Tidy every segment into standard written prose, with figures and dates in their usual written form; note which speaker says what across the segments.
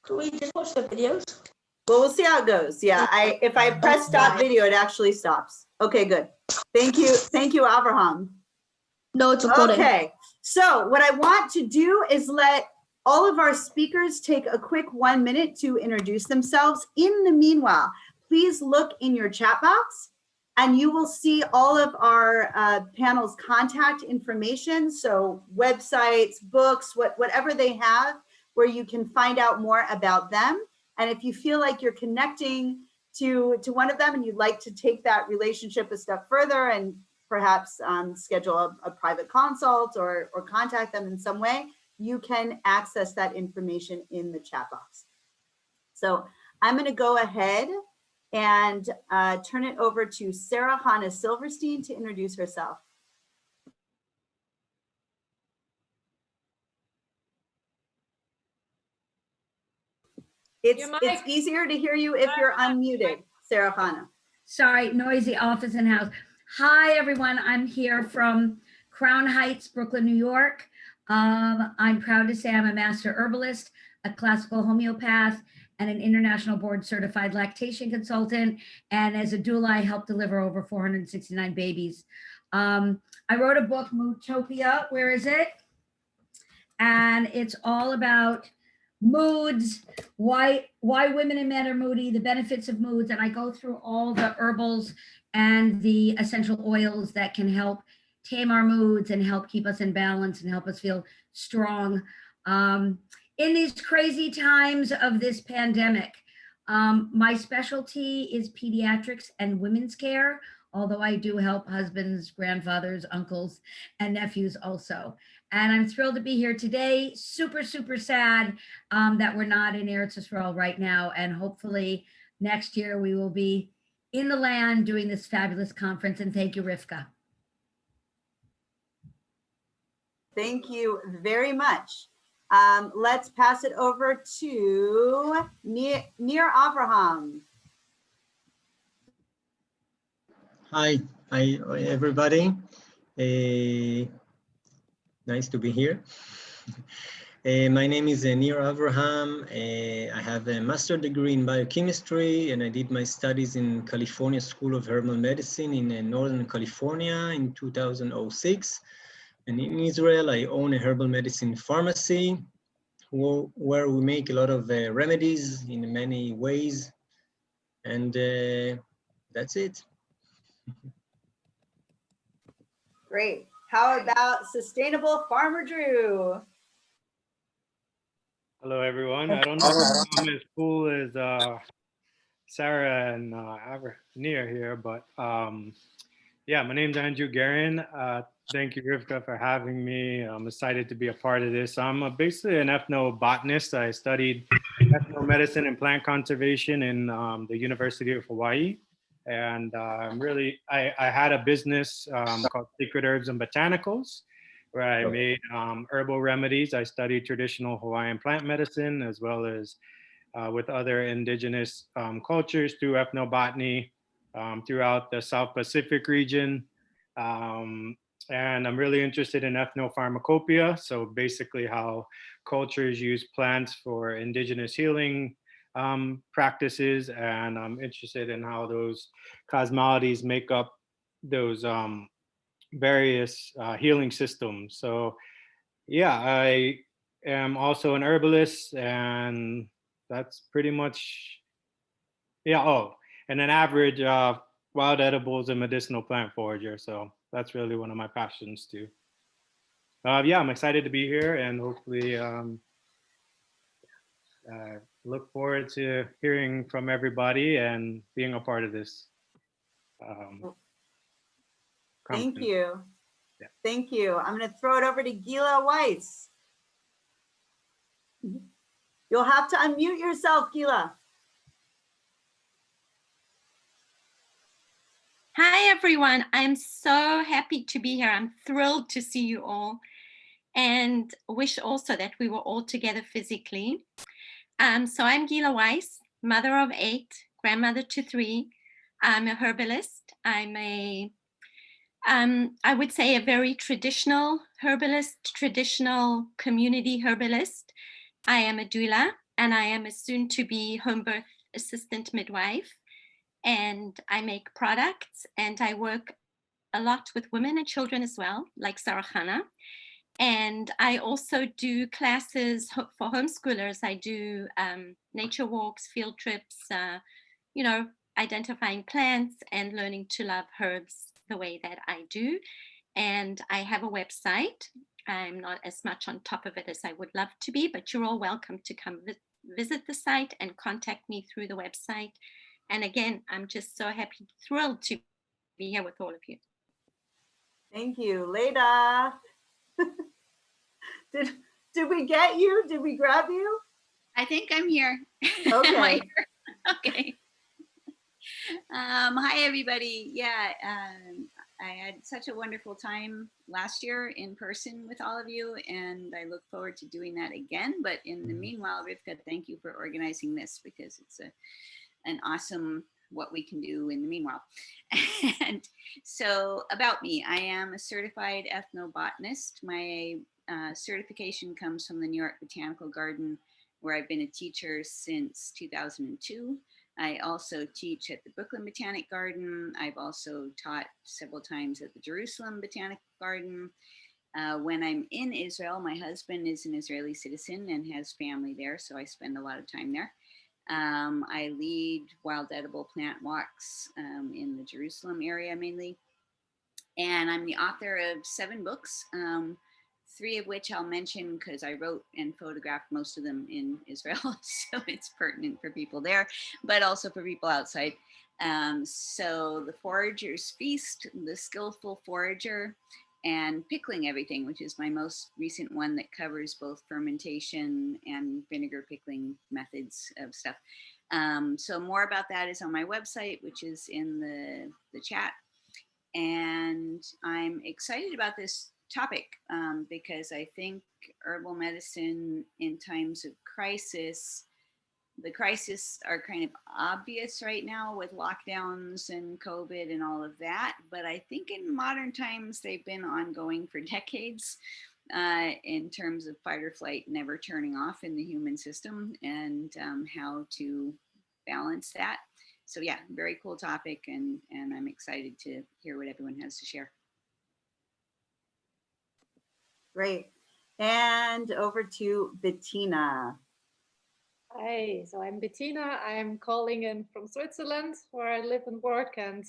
Speaker 1: Can we just watch the videos?
Speaker 2: Well, we'll see how it goes. Yeah, if I press stop video, it actually stops. Okay, good. Thank you, Abraham.
Speaker 1: No, it's recording.
Speaker 2: Okay, so what I want to do is let all of our speakers take a quick 1 minute to introduce themselves. In the meanwhile, please look in your chat box and you will see all of our panel's contact information. So websites, books, whatever they have where you can find out more about them. And if you feel like you're connecting to one of them and you'd like to take that relationship a step further and perhaps schedule a private consult or contact them in some way, you can access that information in the chat box. So I'm going to go ahead and turn it over to Sarah Hannah Silverstein to introduce herself. It's easier to hear you if you're unmuted, Sarah Hannah.
Speaker 3: Sorry, noisy office and house. Hi, everyone. I'm here from Crown Heights, Brooklyn, New York. I'm proud to say I'm a master herbalist, a classical homeopath, and an international board certified lactation consultant. And as a doula, I helped deliver over 469 babies. I wrote a book, Moodtopia. Where is it? And it's all about moods, why women and men are moody, the benefits of moods, and I go through all the herbals and the essential oils that can help tame our moods and help keep us in balance and help us feel strong. In these crazy times of this pandemic, my specialty is pediatrics and women's care, although I do help husbands, grandfathers, uncles, and nephews also. And I'm thrilled to be here today. Super, super sad that we're not in Eretz Yisrael right now. And hopefully next year we will be in the land doing this fabulous conference. And thank you, Rivka.
Speaker 2: Thank you very much. Let's pass it over to Nir Abraham.
Speaker 4: Hi everybody. Nice to be here. My name is Nir Abraham. I have a master's degree in biochemistry, and I did my studies in California School of Herbal Medicine in Northern California in 2006. And in Israel, I own a herbal medicine pharmacy where we make a lot of remedies in many ways. And that's it.
Speaker 2: Great. How about Sustainable Farmer Drew?
Speaker 5: Hello, everyone. I don't know if I'm as cool as Sarah and Nir here, but yeah, my name's Andrew Guerin. Thank you, Rivka, for having me. I'm excited to be a part of this. I'm basically an ethnobotanist. I studied ethnomedicine and plant conservation in the University of Hawaii. And I had a business called Secret Herbs and Botanicals, where I made herbal remedies. I studied traditional Hawaiian plant medicine, as well as with other indigenous cultures through ethnobotany throughout the South Pacific region. And I'm really interested in ethnopharmacopoeia. So basically how cultures use plants for indigenous healing practices, and I'm interested in how those cosmodities make up those various healing systems. So yeah, I am also an herbalist, and that's pretty much, yeah. Oh, and an average wild edibles and medicinal plant forager. So that's really one of my passions too. Yeah, I'm excited to be here, and hopefully look forward to hearing from everybody and being a part of this.
Speaker 2: Thank you. Yeah. Thank you. I'm going to throw it over to Gila Weiss. You'll have to unmute yourself, Gila.
Speaker 6: Hi, everyone. I'm so happy to be here. I'm thrilled to see you all, and wish also that we were all together physically. So I'm Gila Weiss, mother of 8, grandmother to 3. I'm a herbalist. I'm I would say a very traditional herbalist, traditional community herbalist. I am a doula. and I am a soon-to-be home birth assistant midwife. And I make products, and I work a lot with women and children as well, like Sarah Hanna. And I also do classes for homeschoolers. I do nature walks, field trips, you know, identifying plants and learning to love herbs the way that I do. And I have a website. I'm not as much on top of it as I would love to be, but you're all welcome to come visit the site and contact me through the website. And again, I'm just so happy, thrilled to be here with all of you.
Speaker 2: Thank you, Leda. Did we get you? Did we grab you?
Speaker 7: I think I'm here.
Speaker 2: Okay.
Speaker 7: Am I here? Okay. Hi, everybody. Yeah, I had such a wonderful time last year in person with all of you, and I look forward to doing that again. But in the meanwhile, Rivka, thank you for organizing this, because it's an awesome what we can do in the meanwhile. And so about me, I am a certified ethnobotanist. My certification comes from the New York Botanical Garden, where I've been a teacher since 2002. I also teach at the Brooklyn Botanic Garden. I've also taught several times at the Jerusalem Botanic Garden. When I'm in Israel, my husband is an Israeli citizen and has family there, so I spend a lot of time there. I lead wild edible plant walks in the Jerusalem area mainly. And I'm the author of 7 books, 3 of which I'll mention because I wrote and photographed most of them in Israel. So it's pertinent for people there, but also for people outside. So The Forager's Feast, The Skillful Forager, and Pickling Everything, which is my most recent one that covers both fermentation and vinegar pickling methods of stuff. So more about that is on my website, which is in the chat. And I'm excited about this topic because I think herbal medicine in times of crisis, the crises are kind of obvious right now with lockdowns and COVID and all of that. But I think in modern times, they've been ongoing for decades in terms of fight or flight never turning off in the human system, and how to balance that. So yeah, very cool topic, and I'm excited to hear what everyone has to share.
Speaker 2: Great. And over to Bettina.
Speaker 8: Hi, so I'm Bettina. I'm calling in from Switzerland, where I live and work, and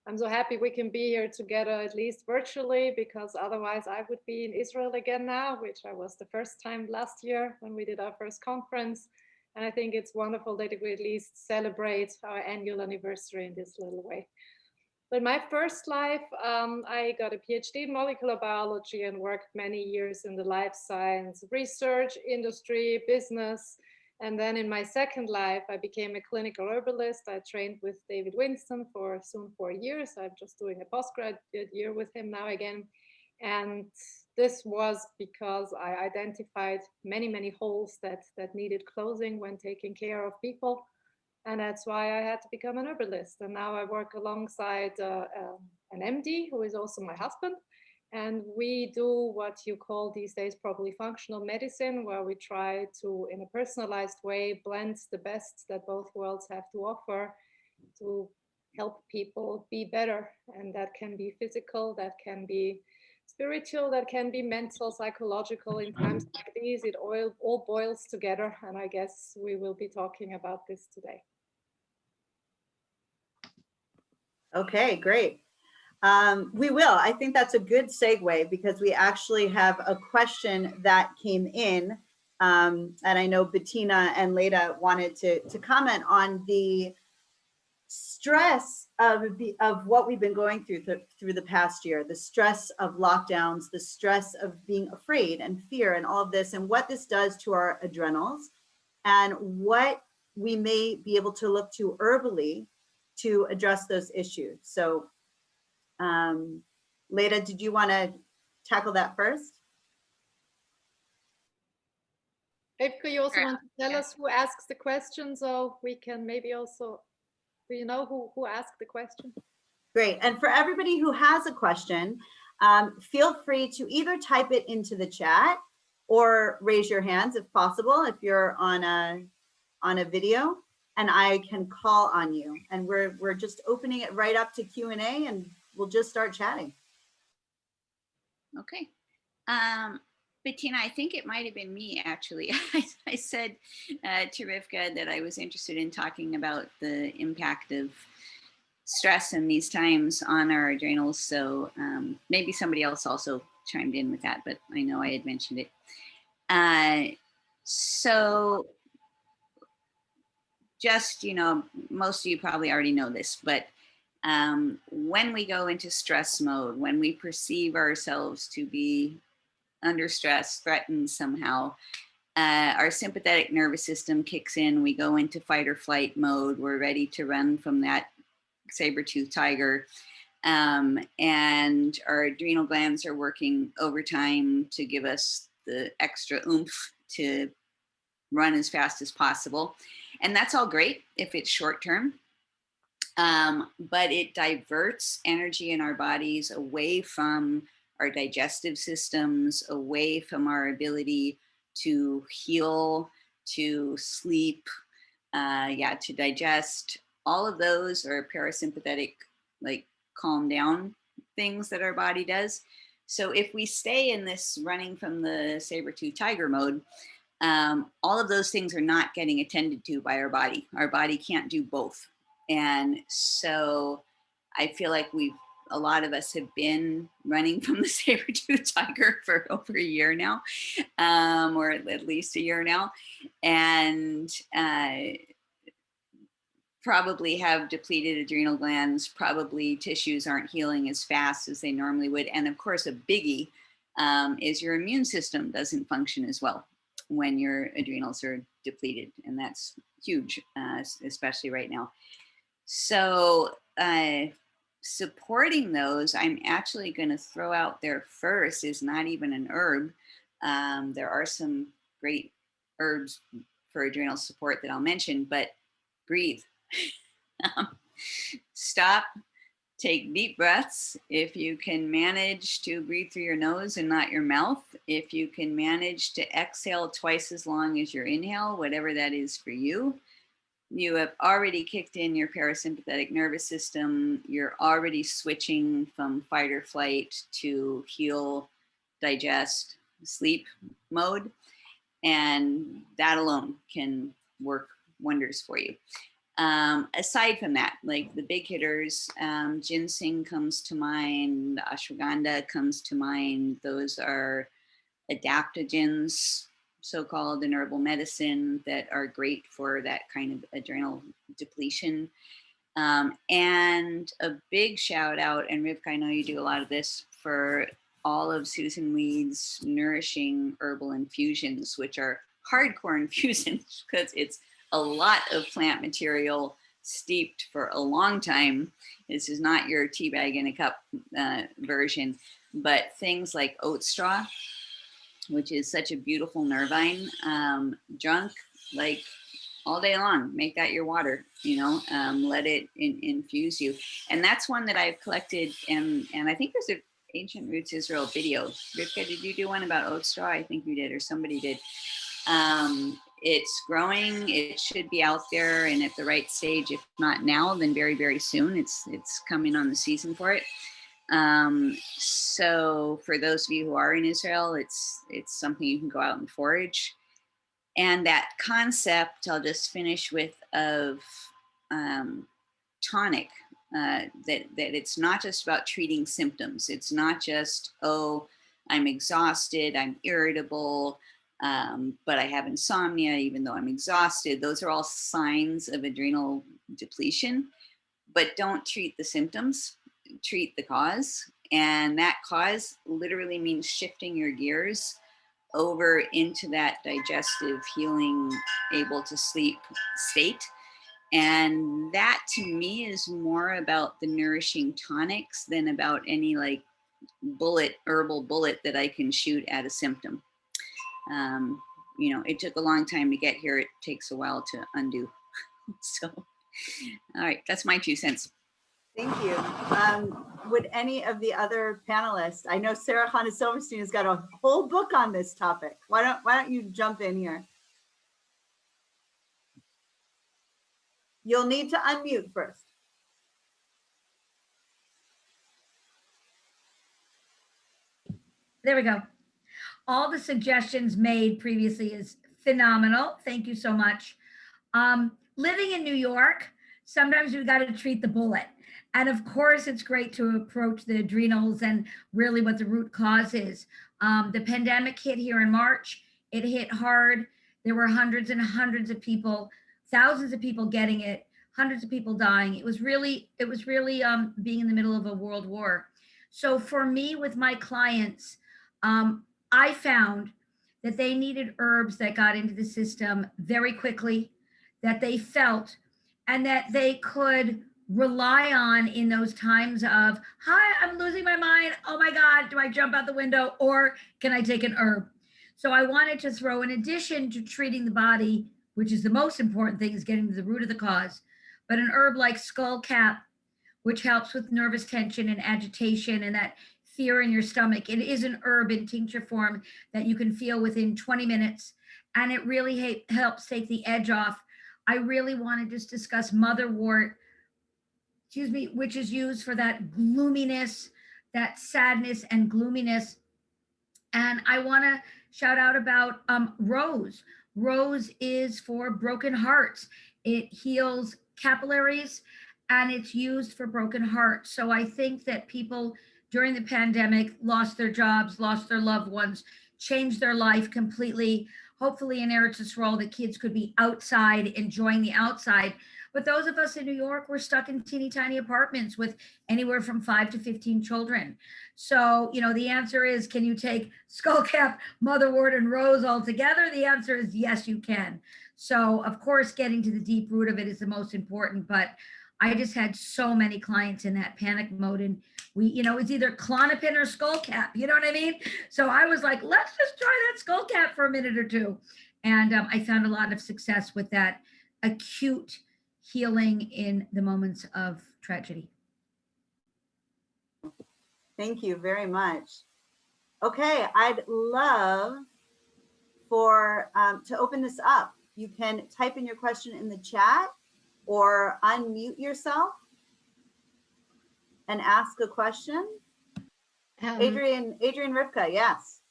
Speaker 8: I'm so happy we can be here together, at least virtually, because otherwise I would be in Israel again now, which I was the first time last year when we did our first conference. And I think it's wonderful that we at least celebrate our annual anniversary in this little way. But in my first life, I got a PhD in molecular biology and worked many years in the life science research industry, business. And then in my second life, I became a clinical herbalist. I trained with David Winston for soon 4 years. I'm just doing a postgraduate year with him now again. And this was because I identified many, many holes that needed closing when taking care of people. And that's why I had to become an herbalist. And now I work alongside an MD, who is also my husband. And we do what you call these days probably functional medicine, where we try to, in a personalized way, blend the best that both worlds have to offer to help people be better. And that can be physical, that can be spiritual, that can be mental, psychological. In times like these, it all boils together. And I guess we will be talking about this today.
Speaker 2: Okay, great. We will. I think that's a good segue, because we actually have a question that came in. And I know Bettina and Leda wanted to comment on the stress of what we've been going through the past year, the stress of lockdowns, the stress of being afraid and fear and all of this, and what this does to our adrenals, and what we may be able to look to herbally to address those issues. So Leda, did you want to tackle that first?
Speaker 8: Rivka, you also want to tell us who asks the question, so we can maybe also, do you know who asked the question?
Speaker 2: Great. And for everybody who has a question, feel free to either type it into the chat or raise your hands if possible, if you're on a video, and I can call on you. And we're just opening it right up to Q&A, and we'll just start chatting.
Speaker 7: Okay. Bettina, I think it might have been me actually. I said to Rivka that I was interested in talking about the impact of stress in these times on our adrenals. So maybe somebody else also chimed in with that, but I know I had mentioned it. So just, you know, most of you probably already know this, but when we go into stress mode, when we perceive ourselves to be under stress, threatened somehow, our sympathetic nervous system kicks in. We go into fight or flight mode. We're ready to run from that saber-toothed tiger. And our adrenal glands are working overtime to give us the extra oomph to run as fast as possible. And that's all great if it's short term. But it diverts energy in our bodies away from our digestive systems, away from our ability to heal, to sleep, to digest. All of those are parasympathetic, like calm down things that our body does. So if we stay in this running from the saber-tooth tiger mode, all of those things are not getting attended to by our body. Our body can't do both. And so I feel like a lot of us have been running from the saber-tooth tiger for over a year now, or at least a year now, and probably have depleted adrenal glands, probably tissues aren't healing as fast as they normally would. And of course, a biggie is your immune system doesn't function as well when your adrenals are depleted. And that's huge, especially right now. So supporting those, I'm actually going to throw out there first is not even an herb. There are some great herbs for adrenal support that I'll mention, but breathe. Stop, take deep breaths. If you can manage to breathe through your nose and not your mouth, if you can manage to exhale twice as long as your inhale, whatever that is for you, you have already kicked in your parasympathetic nervous system. You're already switching from fight or flight to heal, digest, sleep mode. And that alone can work wonders for you. Aside from that, like the big hitters, ginseng comes to mind, ashwagandha comes to mind. Those are adaptogens, so-called in herbal medicine, that are great for that kind of adrenal depletion. And a big shout out, and Rivka, I know you do a lot of this, for all of Susan Weed's Nourishing Herbal Infusions, which are hardcore infusions because it's a lot of plant material steeped for a long time. This is not your tea bag in a cup version, but things like oat straw, which is such a beautiful nervine, drunk like all day long. Make that your water, you know, let it infuse you. And that's one that I've collected, and I think there's an Ancient Roots Israel video. Rivka, did you do one about oat straw? I think you did, or somebody did. It's growing. It should be out there and at the right stage. If not now, then very, very soon. It's coming on the season for it. So for those of you who are in Israel, it's something you can go out and forage. And that concept, I'll just finish with, of tonic, that it's not just about treating symptoms. It's not just, oh, I'm exhausted, I'm irritable, but I have insomnia, even though I'm exhausted. Those are all signs of adrenal depletion, but don't treat the symptoms, treat the cause. And that cause literally means shifting your gears over into that digestive, healing, able to sleep state. And that to me is more about the nourishing tonics than about any like herbal bullet that I can shoot at a symptom. You know, it took a long time to get here. It takes a while to undo. So, all right, that's my 2 cents.
Speaker 2: Thank you. Would any of the other panelists, I know Sarah Hanna Silverstein has got a whole book on this topic. Why don't you jump in here? You'll need to unmute first.
Speaker 3: There we go. All the suggestions made previously is phenomenal. Thank you so much. Living in New York, sometimes we've got to treat the bullet. And of course, it's great to approach the adrenals and really what the root cause is. The pandemic hit here in March. It hit hard. There were hundreds and hundreds of people, thousands of people getting it, hundreds of people dying. It was really being in the middle of a world war. So for me, with my clients, I found that they needed herbs that got into the system very quickly, that they felt, and that they could rely on in those times of, hi, I'm losing my mind. Oh my God, do I jump out the window or can I take an herb? So I wanted to throw, in addition to treating the body, which is the most important thing, is getting to the root of the cause, but an herb like skullcap, which helps with nervous tension and agitation and that fear in your stomach. It is an herb in tincture form that you can feel within 20 minutes, and it really helps take the edge off. I really want to just discuss motherwort, which is used for that gloominess, that sadness and gloominess. And I want to shout out about rose. Rose is for broken hearts. It heals capillaries and it's used for broken hearts. So I think that people during the pandemic lost their jobs, lost their loved ones, changed their life completely. Hopefully in Eretz Yisrael, the kids could be outside, enjoying the outside. But those of us in New York, we're stuck in teeny tiny apartments with anywhere from 5 to 15 children. So, the answer is, can you take skullcap, motherwort, and rose all together? The answer is yes, you can. So, of course, getting to the deep root of it is the most important. But I just had so many clients in that panic mode, and it's either Klonopin or skullcap. You know what I mean? So I was like, let's just try that skullcap for a minute or two. And I found a lot of success with that acute healing in the moments of tragedy.
Speaker 2: Thank you very much. Okay, I'd love for to open this up. You can type in your question in the chat or unmute yourself and ask a question. Adrian Rivka, yes.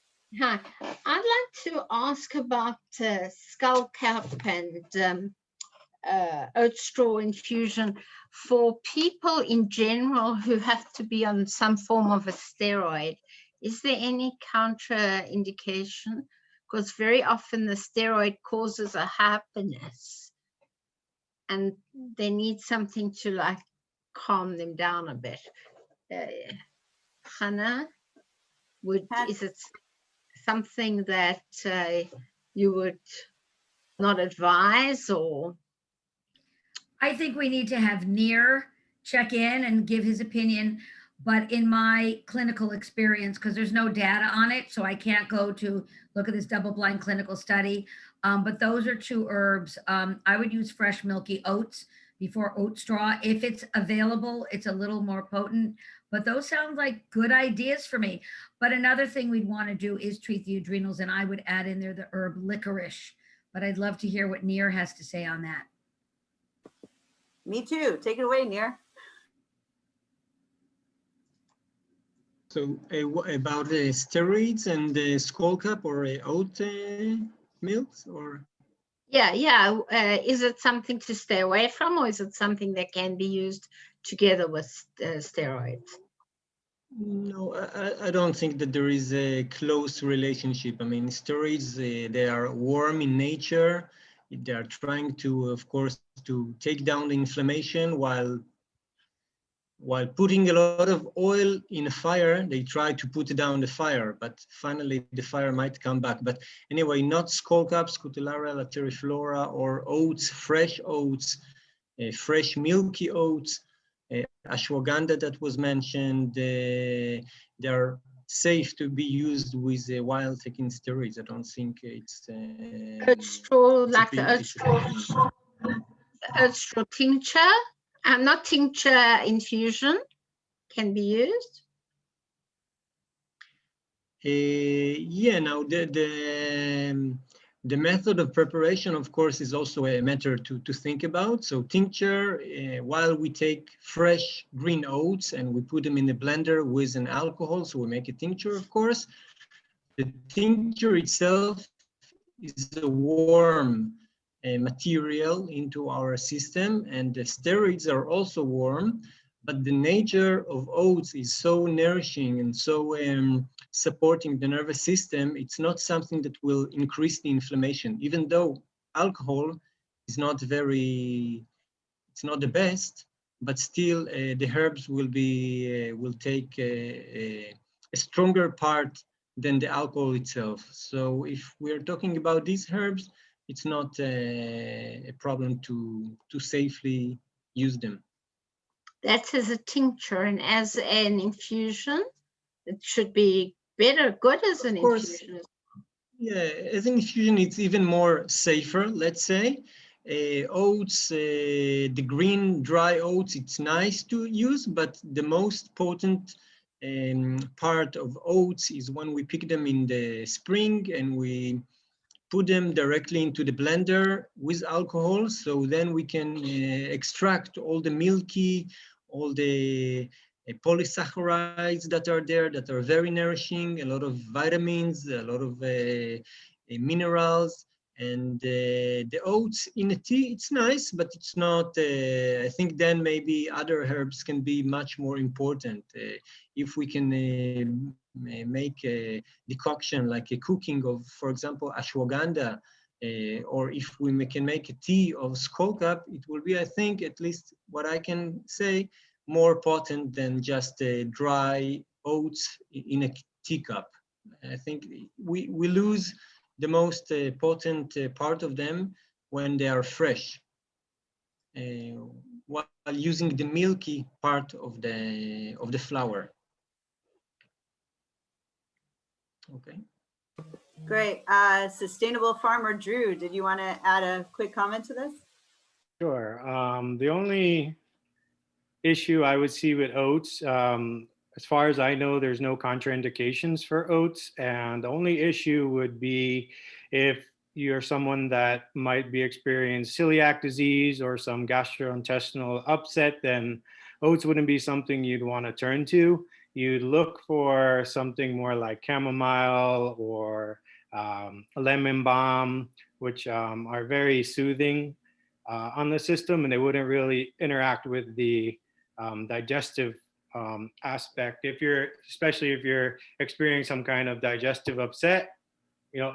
Speaker 9: Hi, I'd like to ask about skullcap and oat straw infusion for people in general who have to be on some form of a steroid. Is there any contraindication? Because very often the steroid causes a happiness and they need something to like calm them down a bit. Hannah, is it something that you would not advise, or?
Speaker 3: I think we need to have Nir check in and give his opinion, but in my clinical experience, because there's no data on it, so I can't go to look at this double-blind clinical study, but those are two herbs. I would use fresh milky oats before oat straw. If it's available, it's a little more potent, but those sound like good ideas for me. But another thing we'd want to do is treat the adrenals, and I would add in there the herb licorice, but I'd love to hear what Nir has to say on that.
Speaker 2: Me too. Take it away, Nir.
Speaker 4: So about the steroids and the skullcap or oat milks, or?
Speaker 9: Yeah. Is it something to stay away from, or is it something that can be used together with steroids?
Speaker 4: No, I don't think that there is a close relationship. I mean, steroids, they are warm in nature. They are trying to, of course, to take down the inflammation while putting a lot of oil in a fire. They try to put down the fire, but finally the fire might come back. But anyway, not skullcap, Scutellaria lateriflora, or oats, fresh milky oats, ashwagandha that was mentioned. They are safe to be used with while taking steroids. I don't think it's
Speaker 9: oat straw, like the oat straw tincture. Not tincture, infusion can be used.
Speaker 4: Yeah, now the method of preparation, of course, is also a matter to think about. So tincture, while we take fresh green oats and we put them in the blender with an alcohol, so we make a tincture, of course. The tincture itself is a warm material into our system, and the steroids are also warm, but the nature of oats is so nourishing and so supporting the nervous system. It's not something that will increase the inflammation, even though alcohol is not it's not the best, but still the herbs will take a stronger part than the alcohol itself. So if we're talking about these herbs, it's not a problem to safely use them.
Speaker 9: That's as a tincture, and as an infusion, it should be good as an infusion.
Speaker 4: Yeah, as an infusion, it's even more safer, let's say. Oats, the green dry oats, it's nice to use, but the most potent part of oats is when we pick them in the spring and we put them directly into the blender with alcohol. So then we can extract all the milky, all the polysaccharides that are there that are very nourishing, a lot of vitamins, a lot of minerals. And the oats in a tea, it's nice, but it's not, I think then maybe other herbs can be much more important. If we can make a decoction like a cooking of, for example, ashwagandha, or if we can make a tea of skullcap, it will be, I think, at least what I can say, more potent than just dry oats in a teacup. I think we lose the most potent part of them when they are fresh, while using the milky part of the flour. Okay.
Speaker 2: Great. Sustainable Farmer Drew, did you want to add a quick comment to this?
Speaker 5: Sure. The only issue I would see with oats, as far as I know, there's no contraindications for oats. And the only issue would be if you're someone that might be experiencing celiac disease or some gastrointestinal upset, then oats wouldn't be something you'd want to turn to. You'd look for something more like chamomile or lemon balm, which are very soothing on the system, and they wouldn't really interact with the digestive aspect. Especially if you're experiencing some kind of digestive upset,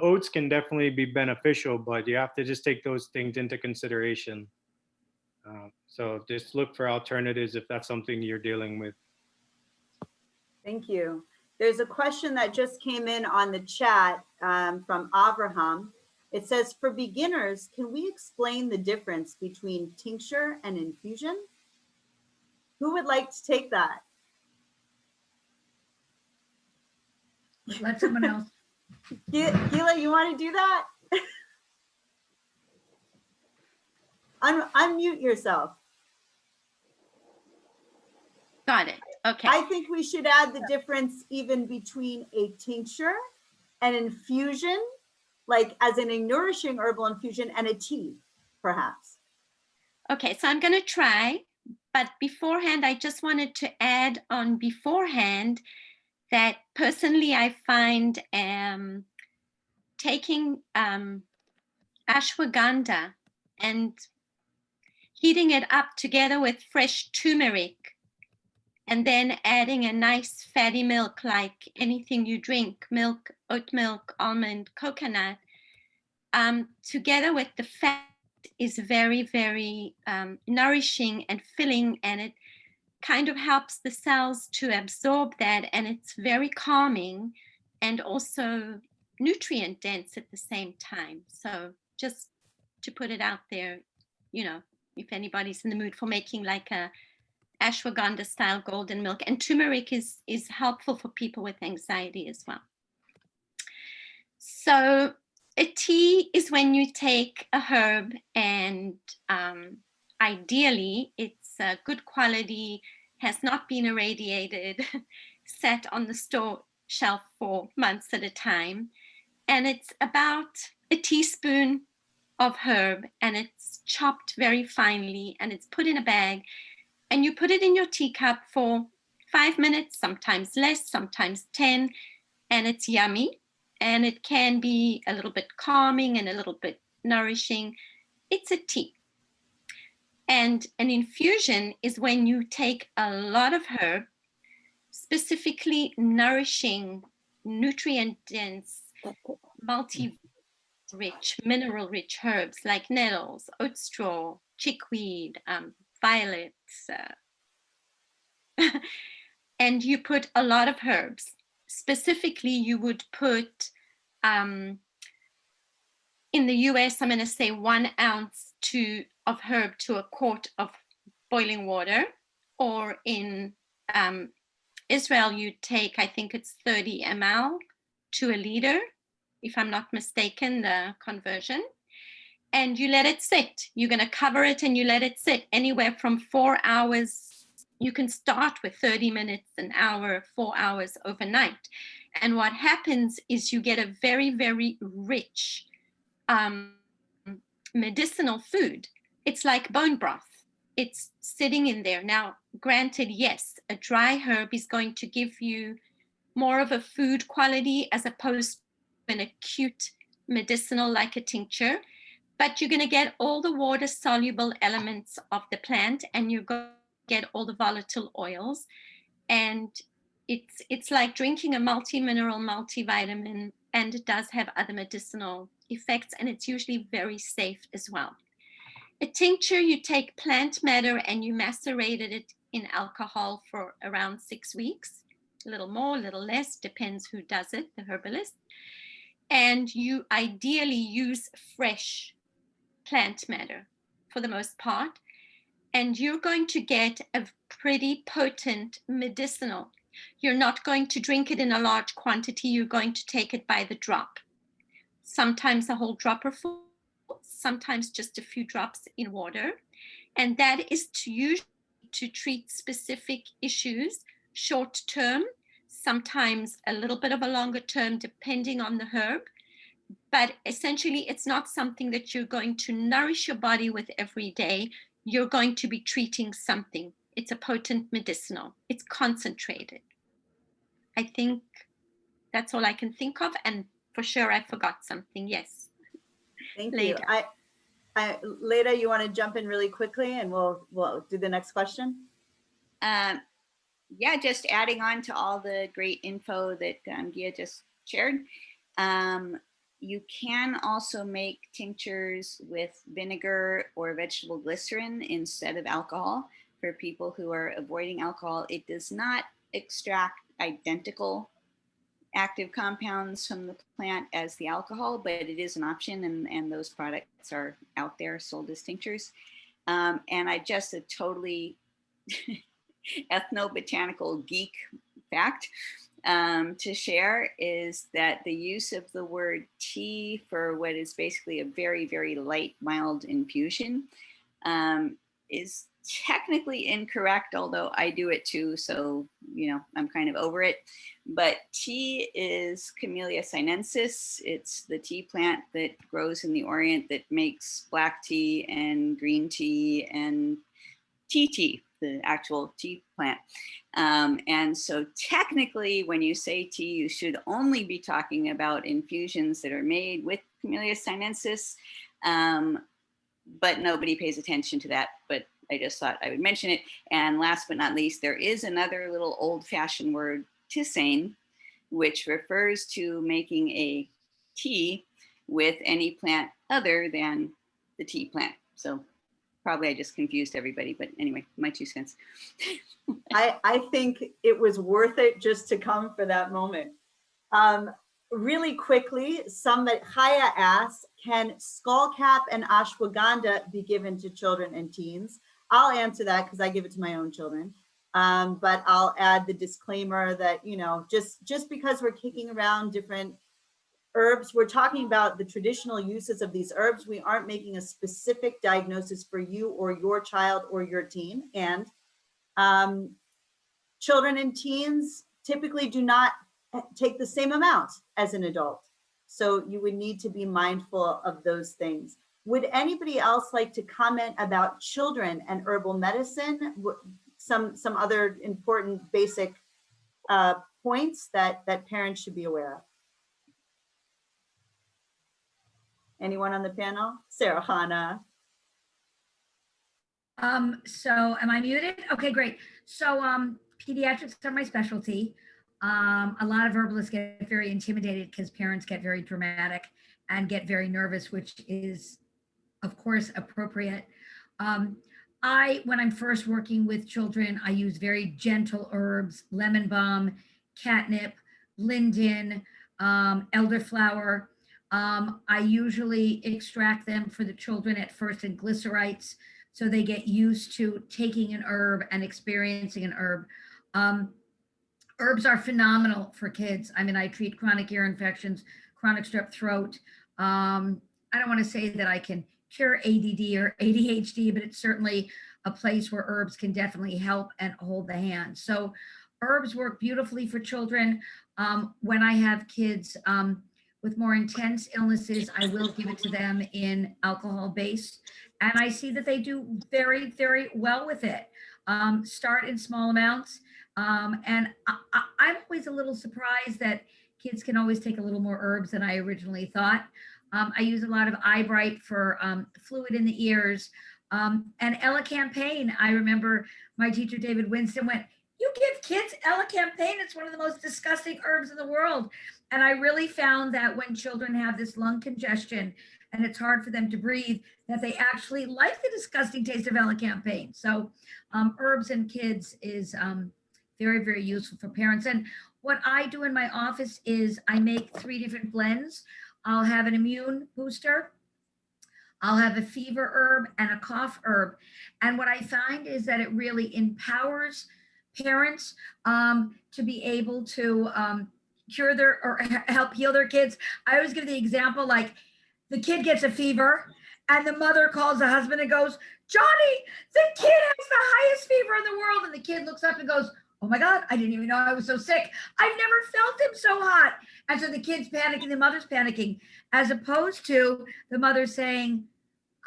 Speaker 5: oats can definitely be beneficial, but you have to just take those things into consideration. So just look for alternatives if that's something you're dealing with.
Speaker 2: Thank you. There's a question that just came in on the chat from Abraham. It says, for beginners, can we explain the difference between tincture and infusion? Who would like to take that?
Speaker 3: Let someone else.
Speaker 2: Gila, you want to do that? Unmute yourself.
Speaker 6: Got it. Okay.
Speaker 2: I think we should add the difference even between a tincture, an infusion, like as in a nourishing herbal infusion, and a tea, perhaps.
Speaker 6: Okay, so I'm going to try, but beforehand, I just wanted to add on beforehand that personally I find taking ashwagandha and heating it up together with fresh turmeric and then adding a nice fatty milk like anything you drink, milk, oat milk, almond, coconut, together with the fat is very, very nourishing and filling, and it kind of helps the cells to absorb that, and it's very calming and also nutrient dense at the same time. So just to put it out there, if anybody's in the mood for making like a ashwagandha style golden milk, and turmeric is helpful for people with anxiety as well. So a tea is when you take a herb and ideally it's good quality, has not been irradiated, sat on the store shelf for months at a time. And it's about a teaspoon of herb, and it's chopped very finely, and it's put in a bag, and you put it in your teacup for 5 minutes, sometimes less, sometimes 10, and it's yummy. And it can be a little bit calming and a little bit nourishing. It's a tea. And an infusion is when you take a lot of herb, specifically nourishing, nutrient-dense, multi-rich, mineral-rich herbs like nettles, oat straw, chickweed, violets, and you put a lot of herbs. Specifically, you would put, in the US, I'm going to say 1 ounce of herb to a quart of boiling water, or in Israel, you take, I think it's 30 ml to a liter, if I'm not mistaken, the conversion, and you let it sit. You're going to cover it and you let it sit anywhere from 4 hours. You can start with 30 minutes, an hour, 4 hours overnight. And what happens is you get a very, very rich medicinal food. It's like bone broth. It's sitting in there. Now, granted, yes, a dry herb is going to give you more of a food quality as opposed to an acute medicinal like a tincture, but you're going to get all the water soluble elements of the plant, and you're going to get all the volatile oils. And it's like drinking a multi-mineral, multivitamin, and it does have other medicinal effects, and it's usually very safe as well. A tincture, you take plant matter and you macerated it in alcohol for around 6 weeks, a little more, a little less, depends who does it, the herbalist. And you ideally use fresh plant matter for the most part. And you're going to get a pretty potent medicinal. You're not going to drink it in a large quantity. You're going to take it by the drop. Sometimes a whole dropper full, sometimes just a few drops in water. And that is to treat specific issues, short term, sometimes a little bit of a longer term, depending on the herb. But essentially, it's not something that you're going to nourish your body with every day. You're going to be treating something. It's a potent medicinal. It's concentrated. I think that's all I can think of. And for sure, I forgot something. Yes.
Speaker 2: Thank
Speaker 6: Leda.
Speaker 2: you. Leda, you want to jump in really quickly and we'll do the next question?
Speaker 7: Yeah, just adding on to all the great info that Gia just shared. You can also make tinctures with vinegar or vegetable glycerin instead of alcohol for people who are avoiding alcohol. It does not extract identical active compounds from the plant as the alcohol, but it is an option, and those products are out there sold as tinctures. And I just a totally ethnobotanical geek fact to share is that the use of the word tea for what is basically a very, very light, mild infusion is technically incorrect, although I do it too, so I'm kind of over it. But tea is Camellia sinensis. It's the tea plant that grows in the Orient that makes black tea and green tea and tea, the actual tea plant. And so technically, when you say tea, you should only be talking about infusions that are made with Camellia sinensis, but nobody pays attention to that. But I just thought I would mention it. And last but not least, there is another little old-fashioned word, tisane, which refers to making a tea with any plant other than the tea plant. So probably I just confused everybody, but anyway, my 2 cents.
Speaker 2: I think it was worth it just to come for that moment. Really quickly, Haya asks, can skullcap and ashwagandha be given to children and teens? I'll answer that because I give it to my own children. But I'll add the disclaimer that, just because we're kicking around different herbs, we're talking about the traditional uses of these herbs. We aren't making a specific diagnosis for you or your child or your teen. And children and teens typically do not take the same amount as an adult. So you would need to be mindful of those things. Would anybody else like to comment about children and herbal medicine? Some other important basic points that parents should be aware of? Anyone on the panel? Sarah Hannah.
Speaker 3: So am I muted? Okay, great. So pediatrics are my specialty. A lot of herbalists get very intimidated because parents get very dramatic and get very nervous, which is, of course, appropriate. When I'm first working with children, I use very gentle herbs, lemon balm, catnip, linden, elderflower. I usually extract them for the children at first in glycerites, so they get used to taking an herb and experiencing an herb. Herbs are phenomenal for kids. I mean, I treat chronic ear infections, chronic strep throat. I don't want to say that I can cure ADD or ADHD, but it's certainly a place where herbs can definitely help and hold the hand. So herbs work beautifully for children. When I have kids with more intense illnesses, I will give it to them in alcohol base. And I see that they do very, very well with it. Start in small amounts. And I'm always a little surprised that kids can always take a little more herbs than I originally thought. I use a lot of eye bright for fluid in the ears. And elecampane, I remember my teacher, David Winston, went, "You give kids elecampane? It's one of the most disgusting herbs in the world." And I really found that when children have this lung congestion and it's hard for them to breathe, that they actually like the disgusting taste of elecampane. So herbs in kids is very, very useful for parents. And what I do in my office is I make 3 different blends. I'll have an immune booster, I'll have a fever herb, and a cough herb. And what I find is that it really empowers parents to be able to cure their or help heal their kids. I always give the example, like the kid gets a fever and the mother calls the husband and goes, "Johnny, the kid has the highest fever in the world." And the kid looks up and goes, "Oh my God, I didn't even know I was so sick. I've never felt him so hot." And so the kid's panicking, the mother's panicking, as opposed to the mother saying,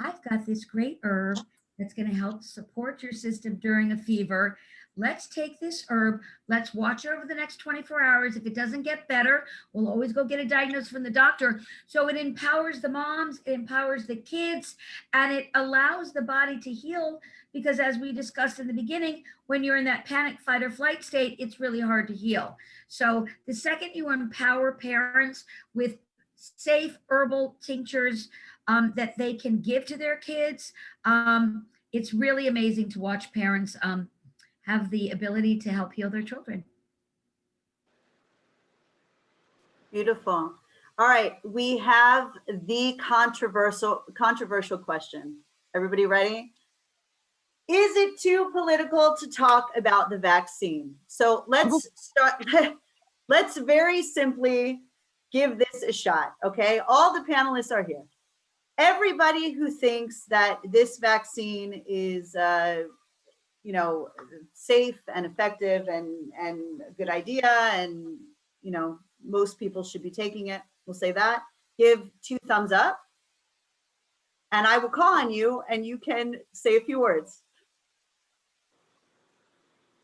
Speaker 3: "I've got this great herb that's going to help support your system during a fever. Let's take this herb. Let's watch it over the next 24 hours. If it doesn't get better, we'll always go get a diagnosis from the doctor." So it empowers the moms, it empowers the kids, and it allows the body to heal, because as we discussed in the beginning, when you're in that panic, fight, or flight state, it's really hard to heal. So the second you empower parents with safe herbal tinctures that they can give to their kids, it's really amazing to watch parents have the ability to help heal their children.
Speaker 2: Beautiful. All right, we have the controversial question. Everybody ready? Is it too political to talk about the vaccine? So let's start. Let's very simply give this a shot, okay? All the panelists are here. Everybody who thinks that this vaccine is safe and effective and a good idea, and most people should be taking it, we'll say that. Give 2 thumbs up, and I will call on you and you can say a few words.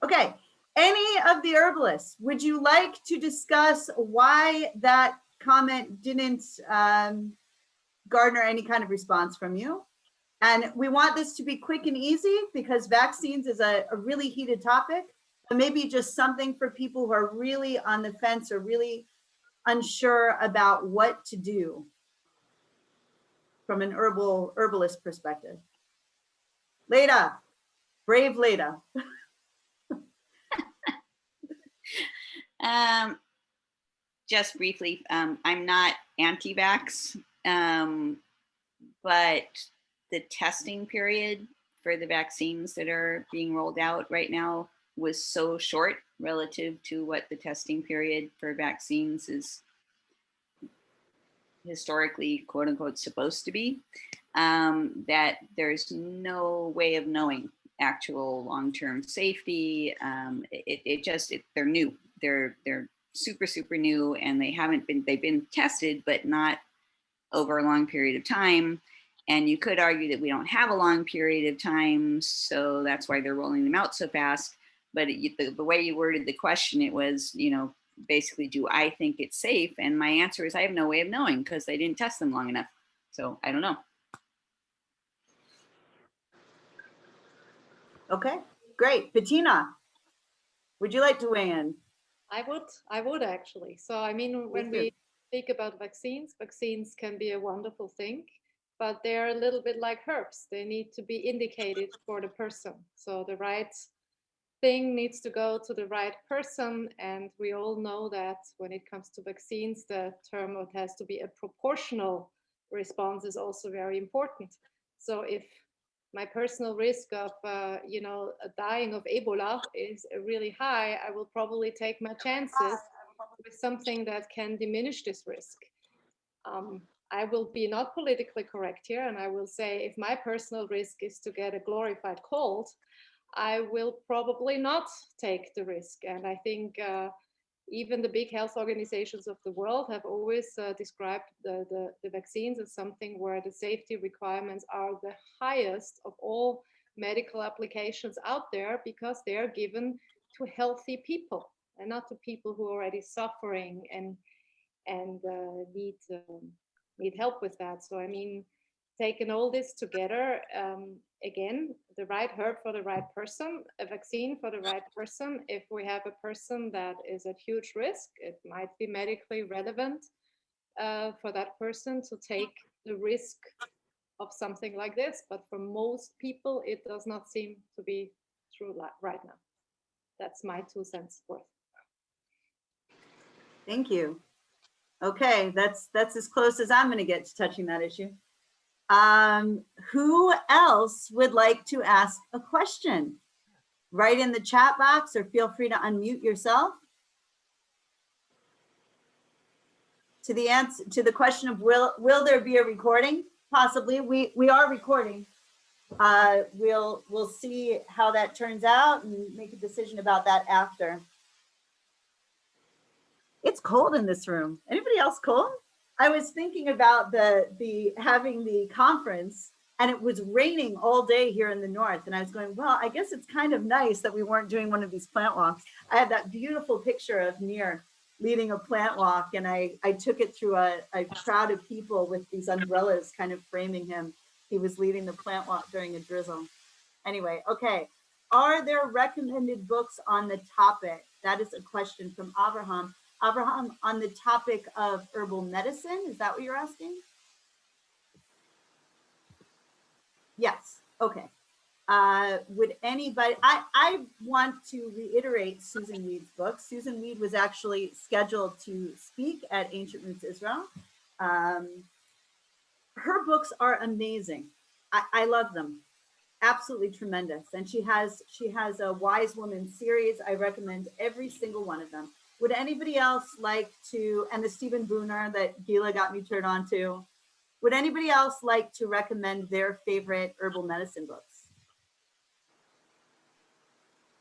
Speaker 2: Okay, any of the herbalists, would you like to discuss why that comment didn't garner any kind of response from you? And we want this to be quick and easy because vaccines is a really heated topic, but maybe just something for people who are really on the fence or really unsure about what to do from an herbalist perspective. Leda, brave Leda.
Speaker 7: Just briefly, I'm not anti-vax, but the testing period for the vaccines that are being rolled out right now was so short relative to what the testing period for vaccines is historically, quote unquote, supposed to be, that there's no way of knowing actual long-term safety. They're new. They're super, super new, and they've been tested, but not over a long period of time. And you could argue that we don't have a long period of time, so that's why they're rolling them out so fast. But the way you worded the question, it was, basically, do I think it's safe? And my answer is I have no way of knowing because they didn't test them long enough. So I don't know.
Speaker 2: Okay, great. Bettina, would you like to weigh in?
Speaker 8: I would actually. So, I mean, when we speak about vaccines can be a wonderful thing, but they're a little bit like herbs. They need to be indicated for the person. So the right thing needs to go to the right person. And we all know that when it comes to vaccines, the term it has to be a proportional response is also very important. So if my personal risk of, dying of Ebola is really high, I will probably take my chances with something that can diminish this risk. I will be not politically correct here, and I will say if my personal risk is to get a glorified cold, I will probably not take the risk. And I think even the big health organizations of the world have always described the vaccines as something where the safety requirements are the highest of all medical applications out there, because they are given to healthy people and not to people who are already suffering and need help with that. So I mean, taking all this together, again, the right herb for the right person, a vaccine for the right person. If we have a person that is at huge risk, it might be medically relevant for that person to take the risk of something like this. But for most people, it does not seem to be true right now. That's my 2 cents worth.
Speaker 2: Thank you. Okay, that's as close as I'm going to get to touching that issue. Who else would like to ask a question? Write in the chat box or feel free to unmute yourself. To the answer to the question of will there be a recording? Possibly. We are recording. We'll see how that turns out and make a decision about that after. It's cold in this room. Anybody else cold? I was thinking about the having the conference, and it was raining all day here in the north. And I was going, well, I guess it's kind of nice that we weren't doing one of these plant walks. I had that beautiful picture of Nir leading a plant walk, and I took it through a crowd of people with these umbrellas kind of framing him. He was leading the plant walk during a drizzle. Anyway, okay. Are there recommended books on the topic? That is a question from Abraham. Abraham, on the topic of herbal medicine, is that what you're asking? Yes, okay. Would anybody, I want to reiterate Susan Weed's book. Susan Weed was actually scheduled to speak at Ancient Roots Israel. Her books are amazing. I love them. Absolutely tremendous. And she has a Wise Woman series. I recommend every single one of them. Would anybody else like to, and the Stephen Booner that Gila got me turned on to, would anybody else like to recommend their favorite herbal medicine books?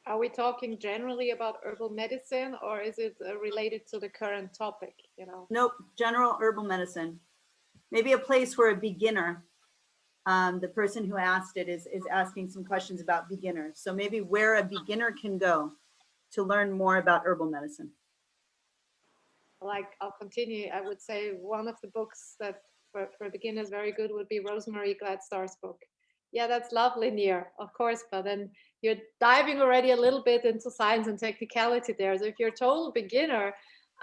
Speaker 8: Are we talking generally about herbal medicine, or is it related to the current topic?
Speaker 2: Nope, general herbal medicine. Maybe a place where a beginner, the person who asked it is asking some questions about beginners. So maybe where a beginner can go to learn more about herbal medicine.
Speaker 8: I'll continue. I would say one of the books that for beginners very good would be Rosemary Gladstar's book. Yeah, that's lovely, Nir, of course, but then you're diving already a little bit into science and technicality there. So if you're a total beginner,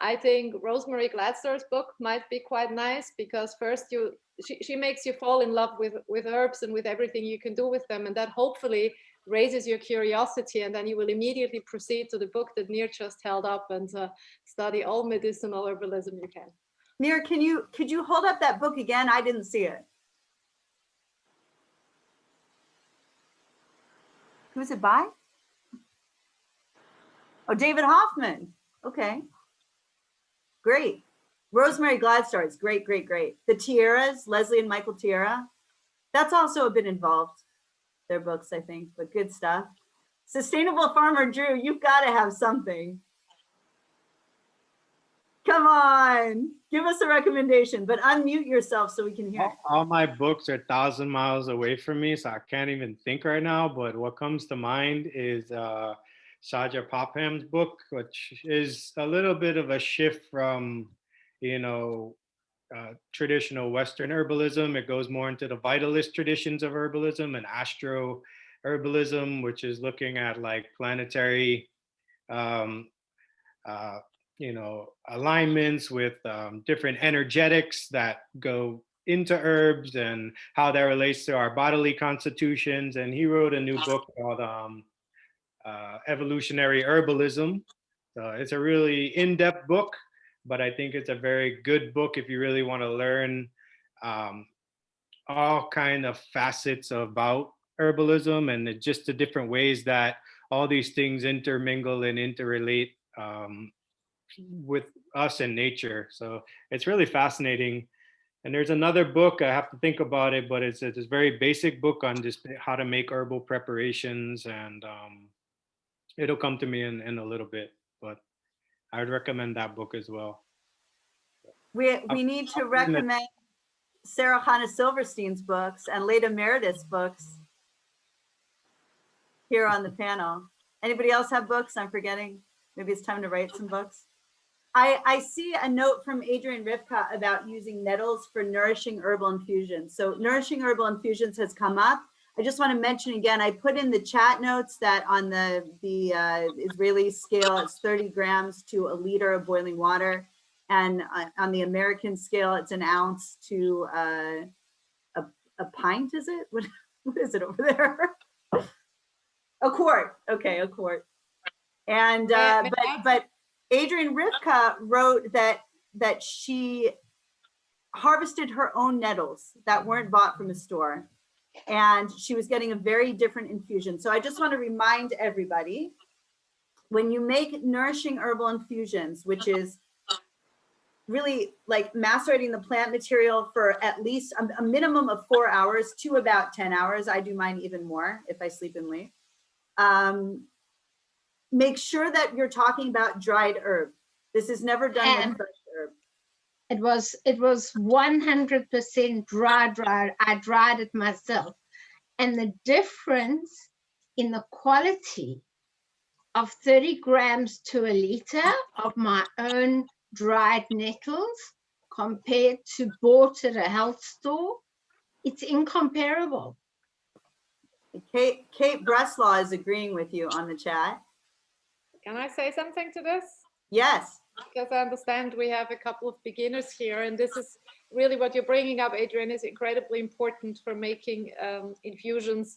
Speaker 8: I think Rosemary Gladstar's book might be quite nice, because first she makes you fall in love with herbs and with everything you can do with them, and that hopefully raises your curiosity, and then you will immediately proceed to the book that Nir just held up and study all medicinal herbalism you can.
Speaker 2: Nir, could you hold up that book again? I didn't see it. Who's it by? Oh, David Hoffman. Okay. Great. Rosemary Gladstar is great, great, great. The Tierras, Leslie and Michael Tierra, that's also been involved. Their books, I think, but good stuff. Sustainable Farmer Drew, you've got to have something. Come on, give us a recommendation, but unmute yourself so we can hear.
Speaker 5: All my books are 1,000 miles away from me, so I can't even think right now. But what comes to mind is Shaja Popham's book, which is a little bit of a shift from, traditional Western herbalism. It goes more into the vitalist traditions of herbalism and astro herbalism, which is looking at like planetary, alignments with different energetics that go into herbs and how that relates to our bodily constitutions. And he wrote a new book called Evolutionary Herbalism. So it's a really in-depth book, but I think it's a very good book if you really want to learn all kind of facets about herbalism and just the different ways that all these things intermingle and interrelate with us and nature. So it's really fascinating. And there's another book, I have to think about it, but it's a very basic book on just how to make herbal preparations, and it'll come to me in a little bit, but I would recommend that book as well.
Speaker 2: We need to recommend Sarah Hannah Silverstein's books and Leda Meredith's books here on the panel. Anybody else have books I'm forgetting? Maybe it's time to write some books. I see a note from Adrian Rivka about using nettles for nourishing herbal infusions. So nourishing herbal infusions has come up. I just want to mention again, I put in the chat notes that on the Israeli scale, it's 30 grams to a liter of boiling water. And on the American scale, it's an ounce to a pint, is it? What is it over there? A quart. Okay, a quart. And but Adrian Rivka wrote that she harvested her own nettles that weren't bought from a store, and she was getting a very different infusion. So I just want to remind everybody, when you make nourishing herbal infusions, which is really like macerating the plant material for at least a minimum of 4 hours to about 10 hours. I do mine even more if I sleep in late. Make sure that you're talking about dried herb. This is never done with fresh herb.
Speaker 9: It was 100% dried. I dried it myself. And the difference in the quality of 30 grams to a liter of my own dried nettles compared to bought at a health store, it's incomparable.
Speaker 2: Kate Breslaw is agreeing with you on the chat.
Speaker 8: Can I say something to this?
Speaker 2: Yes.
Speaker 8: Because I understand we have a couple of beginners here, and this is really what you're bringing up, Adrian, is incredibly important for making infusions,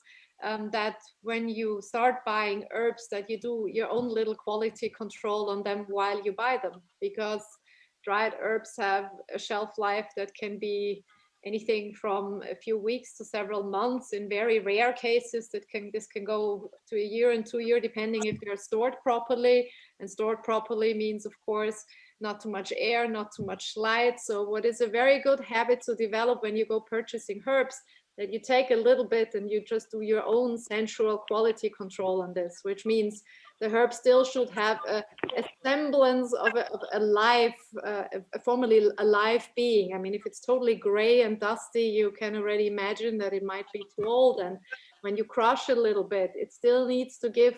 Speaker 8: that when you start buying herbs, that you do your own little quality control on them while you buy them, because dried herbs have a shelf life that can be anything from a few weeks to several months. In very rare cases, this can go to a year and 2 years, depending if they're stored properly. And stored properly means, of course, not too much air, not too much light. So what is a very good habit to develop when you go purchasing herbs, that you take a little bit and you just do your own sensual quality control on this, which means the herb still should have a semblance of a life, formerly a live being. I mean, if it's totally gray and dusty, you can already imagine that it might be too old. And when you crush a little bit, it still needs to give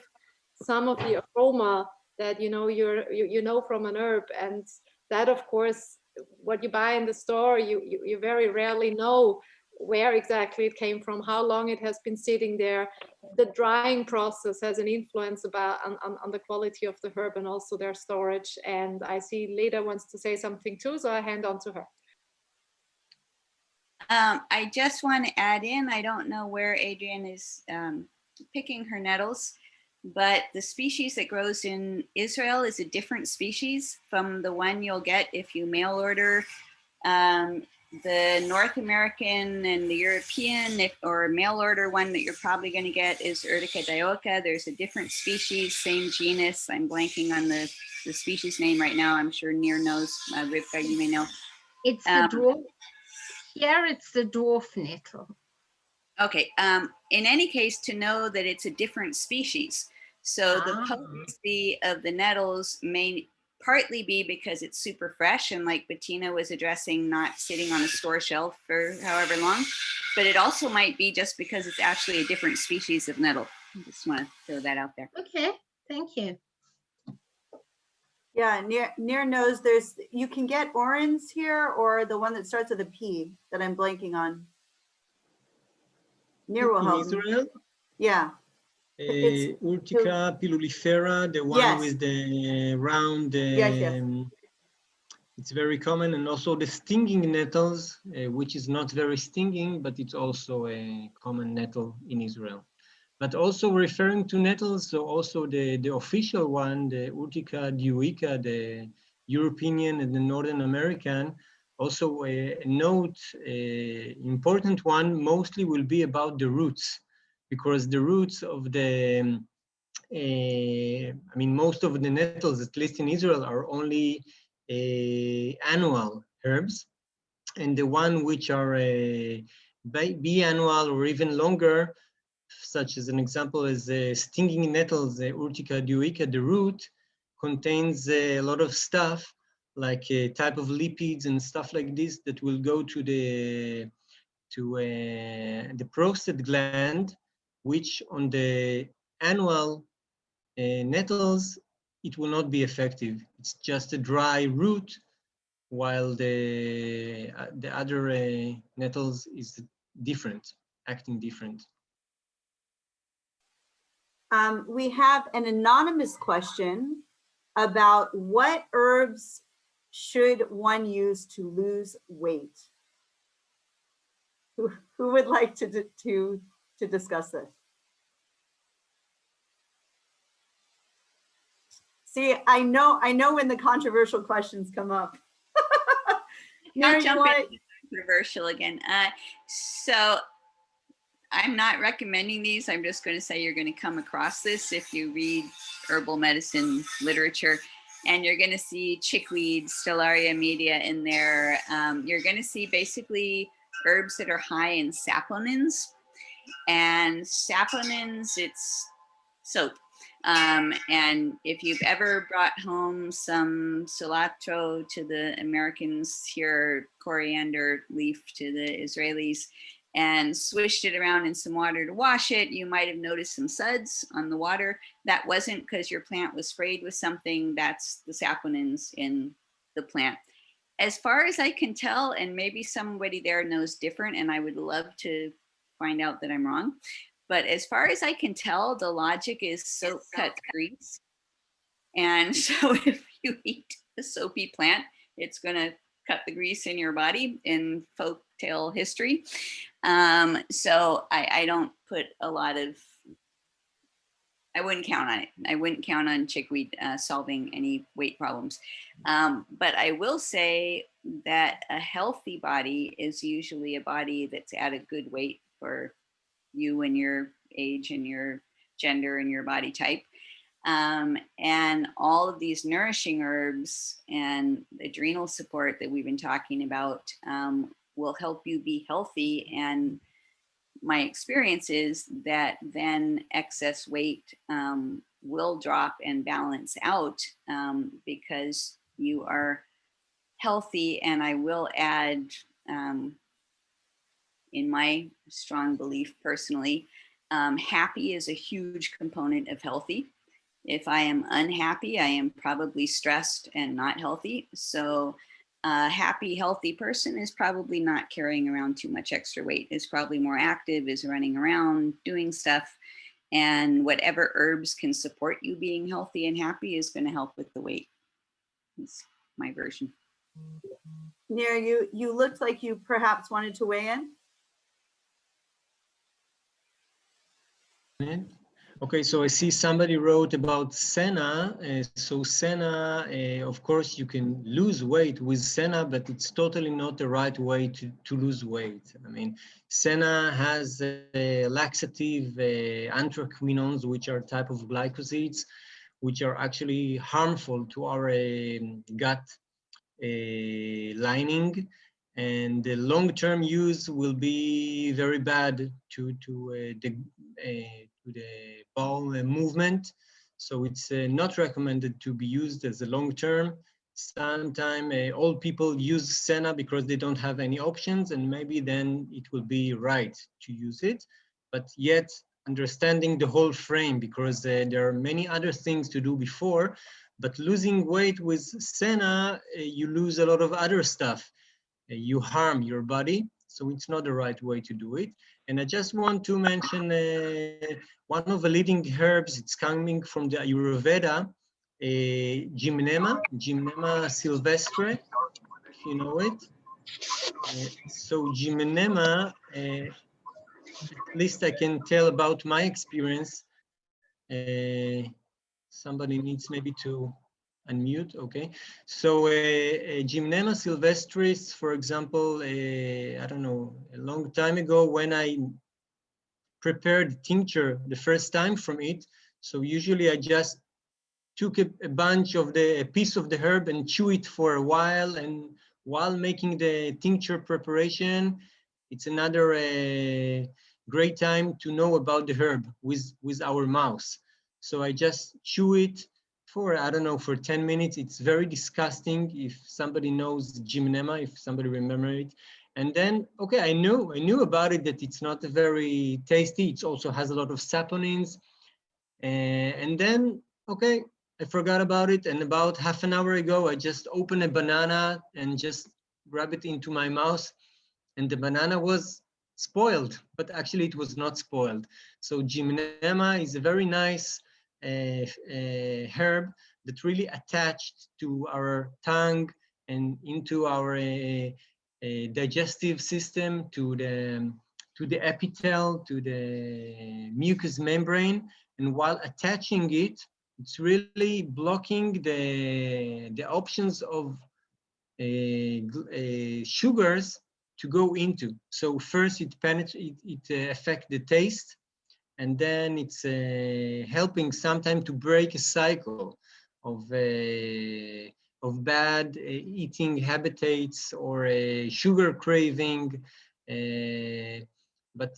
Speaker 8: some of the aroma that you know from an herb. And that, of course, what you buy in the store, you very rarely know where exactly it came from, how long it has been sitting there. The drying process has an influence on the quality of the herb and also their storage. And I see Leda wants to say something too, so I hand on to her.
Speaker 7: I just want to add in, I don't know where Adrian is picking her nettles, but the species that grows in Israel is a different species from the one you'll get if you mail order the North American and the European or mail order one that you're probably going to get is Urtica dioica. There's a different species, same genus. I'm blanking on the species name right now. I'm sure Nir knows. Rivka, you may know.
Speaker 9: It's the dwarf. Here it's the dwarf nettle.
Speaker 7: Okay. In any case, to know that it's a different species. So the potency of the nettles may partly be because it's super fresh, and like Bettina was addressing, not sitting on a store shelf for however long, but it also might be just because it's actually a different species of nettle. I just want to throw that out there.
Speaker 9: Okay, thank you.
Speaker 2: Yeah, Nir knows you can get orange here, or the one that starts with a P that I'm blanking on. Nir will help.
Speaker 4: Israel?
Speaker 2: Yeah.
Speaker 4: Urtica pilulifera, the one with the round, it's very common, and also the stinging nettles, which is not very stinging, but it's also a common nettle in Israel. But also referring to nettles, so also the official one, the Urtica dioica, the European and the Northern American, also a note, important one, mostly will be about the roots, because the roots of the, most of the nettles, at least in Israel, are only annual herbs, and the one which are biannual or even longer, such as an example is stinging nettles, Urtica dioica, the root contains a lot of stuff like a type of lipids and stuff like this that will go to the prostate gland, which on the annual nettles, it will not be effective. It's just a dry root, while the other nettles is different, acting different.
Speaker 2: We have an anonymous question about what herbs should one use to lose weight? Who would like to discuss this? See, I know when the controversial questions come up.
Speaker 7: Not jumping controversial again. So I'm not recommending these. I'm just going to say you're going to come across this if you read herbal medicine literature, and you're going to see chickweed, Stellaria media in there. You're going to see basically herbs that are high in saponins, and saponins, it's soap. And if you've ever brought home some cilantro to the Americans here, coriander leaf to the Israelis, and swished it around in some water to wash it, you might have noticed some suds on the water. That wasn't because your plant was sprayed with something. That's the saponins in the plant. As far as I can tell, and maybe somebody there knows different, and I would love to find out that I'm wrong, but as far as I can tell, the logic is soap cuts grease. And so if you eat a soapy plant, it's going to cut the grease in your body in folktale history. So I don't put a lot of, I wouldn't count on it. I wouldn't count on chickweed solving any weight problems. But I will say that a healthy body is usually a body that's at a good weight for you and your age and your gender and your body type. And all of these nourishing herbs and adrenal support that we've been talking about will help you be healthy. And my experience is that then excess weight will drop and balance out because you are healthy. And I will add, in my strong belief personally, happy is a huge component of healthy. If I am unhappy, I am probably stressed and not healthy. So a happy, healthy person is probably not carrying around too much extra weight, is probably more active, is running around, doing stuff. And whatever herbs can support you being healthy and happy is going to help with the weight. That's my version.
Speaker 2: Nir, you looked like you perhaps wanted to weigh in.
Speaker 4: Okay, so I see somebody wrote about Senna. So Senna, of course, you can lose weight with Senna, but it's totally not the right way to lose weight. I mean, Senna has laxative anthraquinones, which are type of glycosides, which are actually harmful to our gut lining, and the long-term use will be very bad to the bowel movement. So it's not recommended to be used as a long-term. Sometimes old people use Senna because they don't have any options, and maybe then it will be right to use it. But yet, understanding the whole frame, because there are many other things to do before, but losing weight with Senna, you lose a lot of other stuff. You harm your body, so it's not the right way to do it. And I just want to mention one of the leading herbs. It's coming from the Ayurveda, Gymnema Sylvestre, if you know it. So Gymnema, at least I can tell about my experience. Somebody needs maybe to unmute, okay. So Gymnema sylvestris, for example, I don't know, a long time ago when I prepared tincture the first time from it, so usually I just took a bunch of a piece of the herb and chew it for a while, and while making the tincture preparation, it's another great time to know about the herb with our mouth. So I just chew it for, I don't know, for 10 minutes. It's very disgusting if somebody knows Gymnema, if somebody remember it. And then, okay, I knew about it, that it's not very tasty. It also has a lot of saponins. And then, okay, I forgot about it. And about half an hour ago, I just opened a banana and just grab it into my mouth. And the banana was spoiled, but actually it was not spoiled. So Gymnema is a very nice herb that really attached to our tongue and into our digestive system, to the epithelium, to the mucous membrane. And while attaching it, it's really blocking the options of sugars to go into. So first it affects the taste, and then it's helping sometimes to break a cycle of bad eating habits or sugar craving. But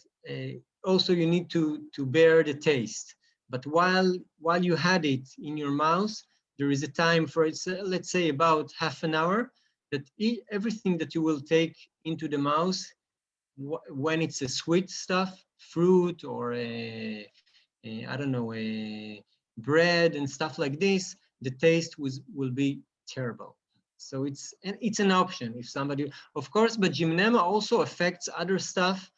Speaker 4: also you need to bear the taste. But while you had it in your mouth, there is a time for it, let's say about half an hour, that everything that you will take into the mouth, when it's a sweet stuff, fruit or I don't know, bread and stuff like this, the taste will be terrible. So it's an option if somebody, of course, but Gymnema also affects other stuff,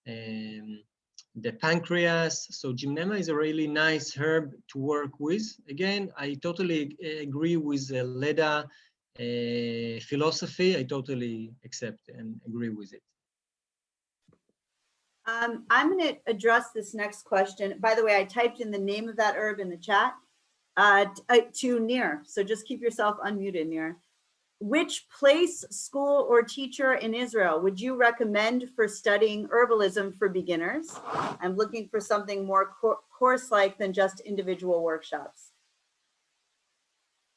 Speaker 4: the pancreas. So Gymnema is a really nice herb to work with. Again, I totally agree with Leda philosophy. I totally accept and agree with it.
Speaker 2: I'm going to address this next question. By the way, I typed in the name of that herb in the chat to Nir. So just keep yourself unmuted, Nir. Which place, school, or teacher in Israel would you recommend for studying herbalism for beginners? I'm looking for something more course-like than just individual workshops.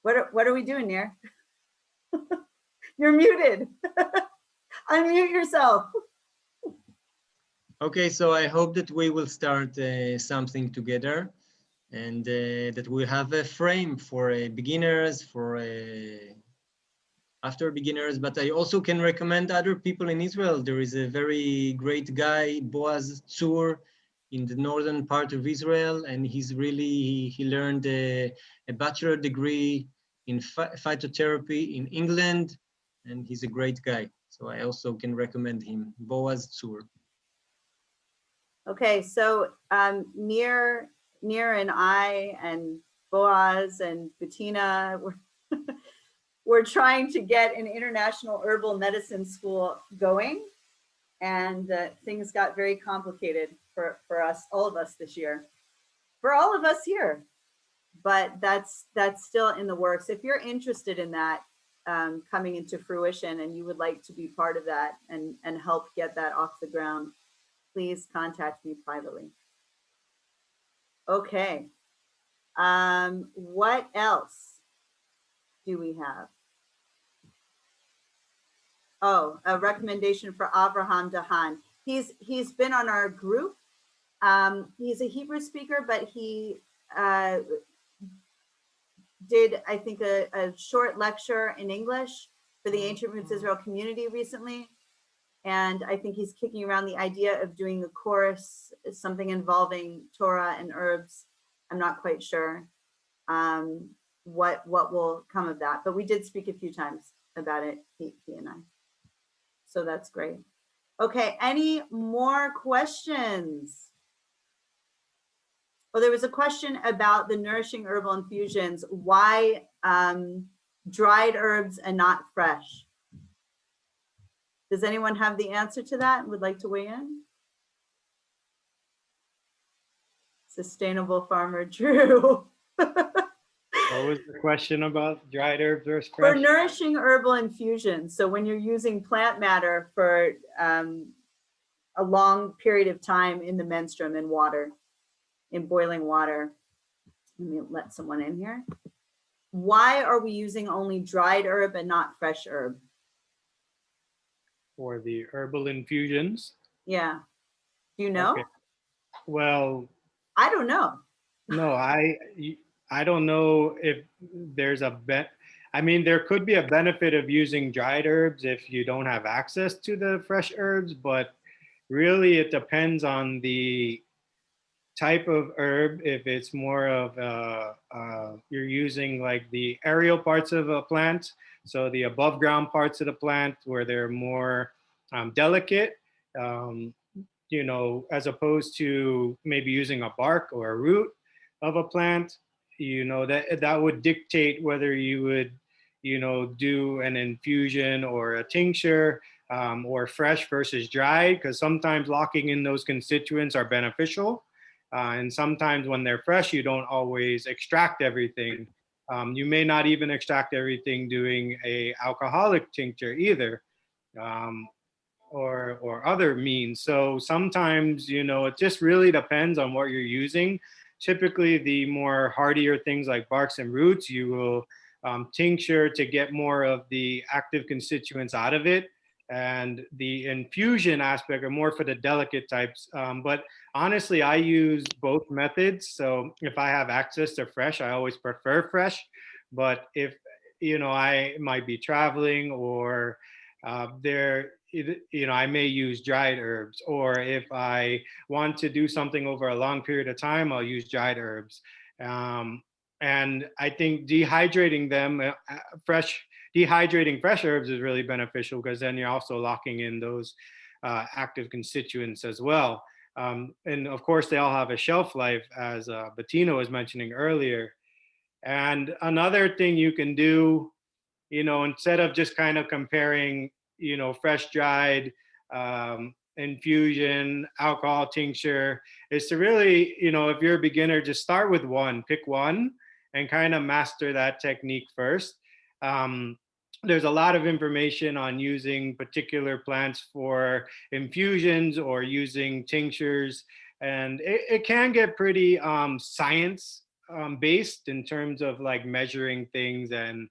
Speaker 2: What are we doing, Nir? You're muted. Unmute yourself.
Speaker 4: Okay, so I hope that we will start something together, and that we have a frame for beginners, for after beginners, but I also can recommend other people in Israel. There is a very great guy, Boaz Tzur, in the northern part of Israel, and he learned a bachelor degree in phytotherapy in England, and he's a great guy. So I also can recommend him, Boaz Tzur.
Speaker 2: Okay, so Nir and I and Boaz and Bettina, we're trying to get an international herbal medicine school going, and things got very complicated for us, all of us this year. for all of us here. But that's still in the works. If you're interested in that coming into fruition and you would like to be part of that and help get that off the ground, please contact me privately. Okay. What else do we have? Oh, a recommendation for Avraham Dahan. He's been on our group. He's a Hebrew speaker, but he did, I think, a short lecture in English for the Ancient Roots Israel community recently. And I think he's kicking around the idea of doing a course, something involving Torah and herbs. I'm not quite sure what will come of that, but we did speak a few times about it, he and I. So that's great. Okay, any more questions? Well, there was a question about the Nourishing Herbal Infusions. Why dried herbs and not fresh? Does anyone have the answer to that and would like to weigh in? Sustainable farmer, Drew.
Speaker 5: What was the question about dried herbs versus
Speaker 2: For
Speaker 5: fresh?
Speaker 2: Nourishing Herbal Infusions. So when you're using plant matter for a long period of time in the menstruum in water, in boiling water. Let me let someone in here. Why are we using only dried herb and not fresh herb?
Speaker 5: For the herbal infusions?
Speaker 2: Yeah. Do you know?
Speaker 5: Okay. Well,
Speaker 2: I don't know.
Speaker 5: no, I don't know if there's I mean, there could be a benefit of using dried herbs if you don't have access to the fresh herbs, but really it depends on the type of herb. If it's more of you're using like the aerial parts of a plant, so the above ground parts of the plant where they're more delicate, you know, as opposed to maybe using a bark or a root of a plant, you know, that would dictate whether you would, you know, do an infusion or a tincture or fresh versus dry, because sometimes locking in those constituents are beneficial. And sometimes when they're fresh, you don't always extract everything. You may not even extract everything doing a alcoholic tincture either, or other means. So sometimes, you know, it just really depends on what you're using. Typically, the more hardier things like barks and roots, you will tincture to get more of the active constituents out of it. And the infusion aspect are more for the delicate types. But honestly, I use both methods. So if I have access to fresh, I always prefer fresh. But if, you know, I might be traveling or you know, I may use dried herbs, or if I want to do something over a long period of time, I'll use dried herbs. And I think dehydrating them, dehydrating fresh herbs is really beneficial, because then you're also locking in those active constituents as well. And of course, they all have a shelf life, as Bettina was mentioning earlier. And another thing you can do, you know, instead of just kind of comparing, you know, fresh dried, infusion, alcohol tincture, is to really, you know, if you're a beginner, just start with one, pick one and kind of master that technique first. There's a lot of information on using particular plants for infusions or using tinctures, and it can get pretty science based in terms of like measuring things and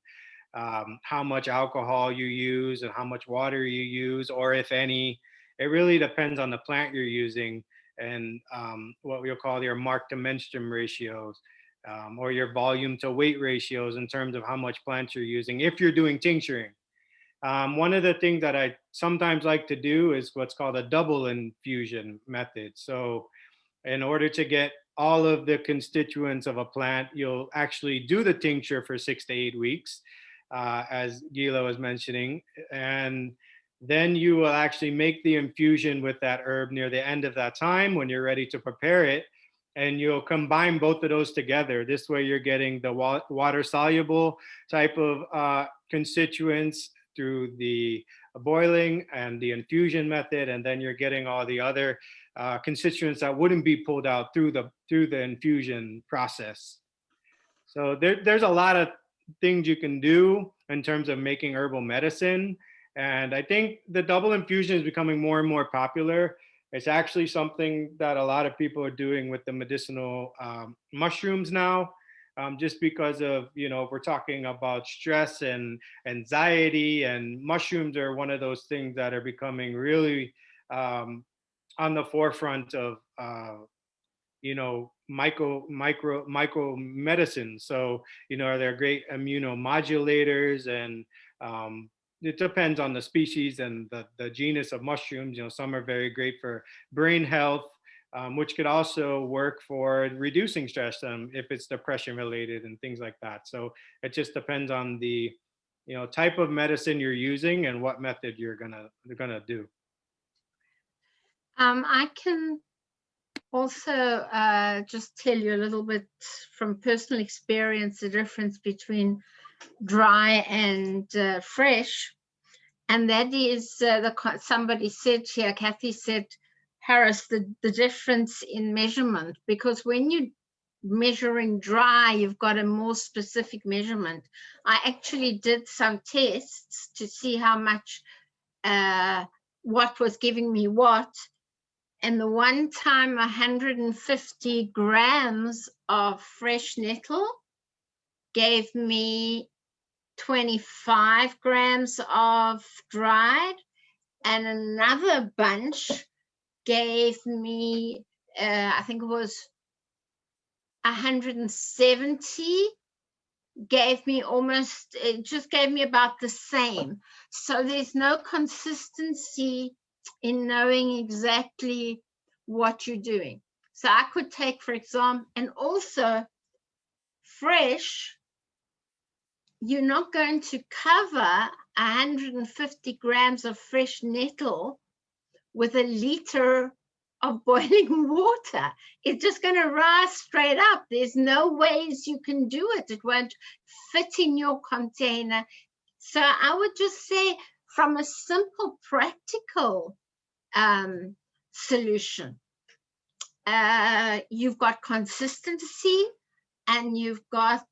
Speaker 5: how much alcohol you use and how much water you use, or if any. It really depends on the plant you're using and what we'll call your mark to menstruum ratios, or your volume to weight ratios in terms of how much plants you're using if you're doing tincturing. One of the things that I sometimes like to do is what's called a double infusion method. So in order to get all of the constituents of a plant, you'll actually do the tincture for 6 to 8 weeks, as Gila was mentioning, and then you will actually make the infusion with that herb near the end of that time when you're ready to prepare it, and you'll combine both of those together. This way you're getting the water soluble type of constituents through the boiling and the infusion method, and then you're getting all the other constituents that wouldn't be pulled out through the infusion process. So there's a lot of things you can do in terms of making herbal medicine. And I think the double infusion is becoming more and more popular. It's actually something that a lot of people are doing with the medicinal mushrooms now, just because of, if we're talking about stress and anxiety, and mushrooms are one of those things that are becoming really on the forefront of, micro medicine. So, they're great immunomodulators, and it depends on the species and the genus of mushrooms. Some are very great for brain health, which could also work for reducing stress if it's depression related and things like that. So it just depends on the type of medicine you're using and what method you're gonna do.
Speaker 9: I can also just tell you a little bit from personal experience the difference between dry and fresh, and that is somebody said here, Kathy said, Harris, the difference in measurement, because when you're measuring dry, you've got a more specific measurement. I actually did some tests to see how much what was giving me what. And the one time 150 grams of fresh nettle gave me 25 grams of dried, and another bunch gave me, I think it was 170, gave me it just gave me about the same. So there's no consistency in knowing exactly what you're doing. So I could take, for example, and also fresh, you're not going to cover 150 grams of fresh nettle with a liter of boiling water. It's just going to rise straight up. There's no ways you can do it. It won't fit in your container. So I would just say, from a simple practical solution, you've got consistency, and you've got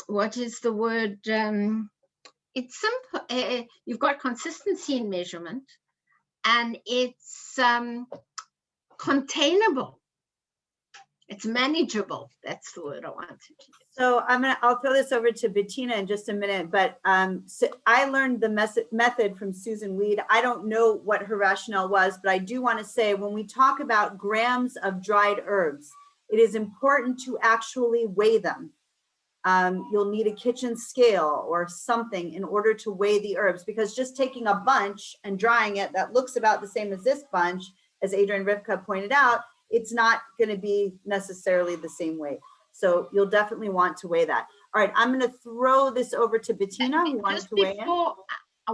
Speaker 9: what is the word? It's simple. You've got consistency in measurement, and it's containable. It's manageable. That's the word I wanted to use.
Speaker 2: So I'll throw this over to Bettina in just a minute, but so I learned the method from Susan Weed. I don't know what her rationale was, but I do want to say, when we talk about grams of dried herbs, it is important to actually weigh them. You'll need a kitchen scale or something in order to weigh the herbs, because just taking a bunch and drying it that looks about the same as this bunch, as Adrian Rivka pointed out, it's not going to be necessarily the same weight. So you'll definitely want to weigh that. All right, I'm going to throw this over to Bettina, who wants to weigh in.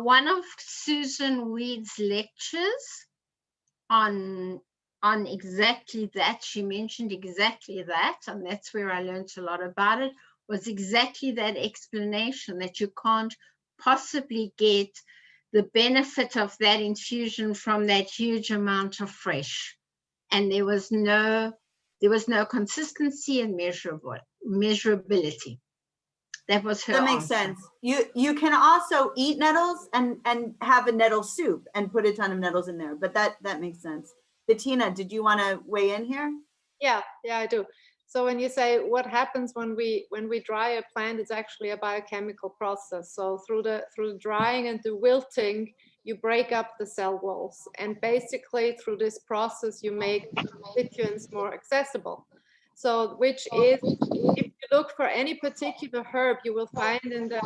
Speaker 9: One of Susan Weed's lectures on exactly that, she mentioned exactly that, and that's where I learned a lot about it, was exactly that explanation, that you can't possibly get the benefit of that infusion from that huge amount of fresh. And there was no consistency and measurability. That was her
Speaker 2: That makes
Speaker 9: answer.
Speaker 2: sense. You can also eat nettles and have a nettle soup and put a ton of nettles in there, but that makes sense. Bettina, did you want to weigh in here?
Speaker 8: Yeah, I do. So when you say what happens when we dry a plant, it's actually a biochemical process. So through the drying and the wilting, you break up the cell walls, and basically through this process you make constituents more accessible. So which is, if you look for any particular herb, you will find in the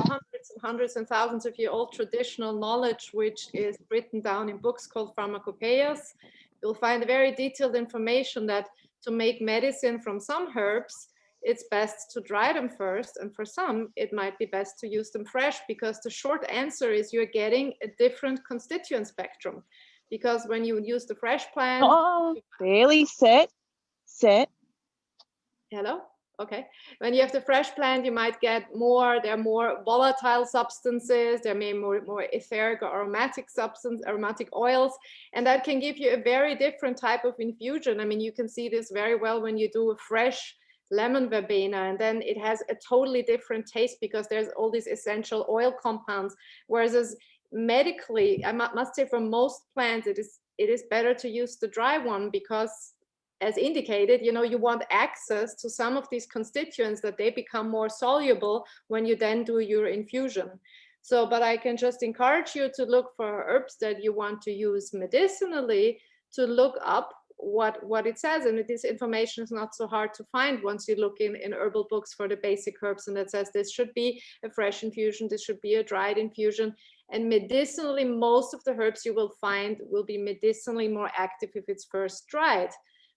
Speaker 8: hundreds and thousands of year old traditional knowledge, which is written down in books called pharmacopoeias, you'll find very detailed information that to make medicine from some herbs, it's best to dry them first, and for some it might be best to use them fresh, because the short answer is you're getting a different constituent spectrum. Because when you use the fresh plant,
Speaker 10: Bailey, sit.
Speaker 8: Hello? Okay, when you have the fresh plant, you might get more, there are more volatile substances, there may be more etheric or aromatic oils, and that can give you a very different type of infusion. I mean, you can see this very well when you do a fresh lemon verbena, and then it has a totally different taste because there's all these essential oil compounds, whereas medically, I must say for most plants, it is better to use the dry one because, as indicated, you know, you want access to some of these constituents that they become more soluble when you then do your infusion. So, but I can just encourage you to look for herbs that you want to use medicinally, to look up what it says. And this information is not so hard to find once you look in herbal books for the basic herbs, and it says this should be a fresh infusion, this should be a dried infusion. And medicinally, most of the herbs you will find will be medicinally more active if it's first dried.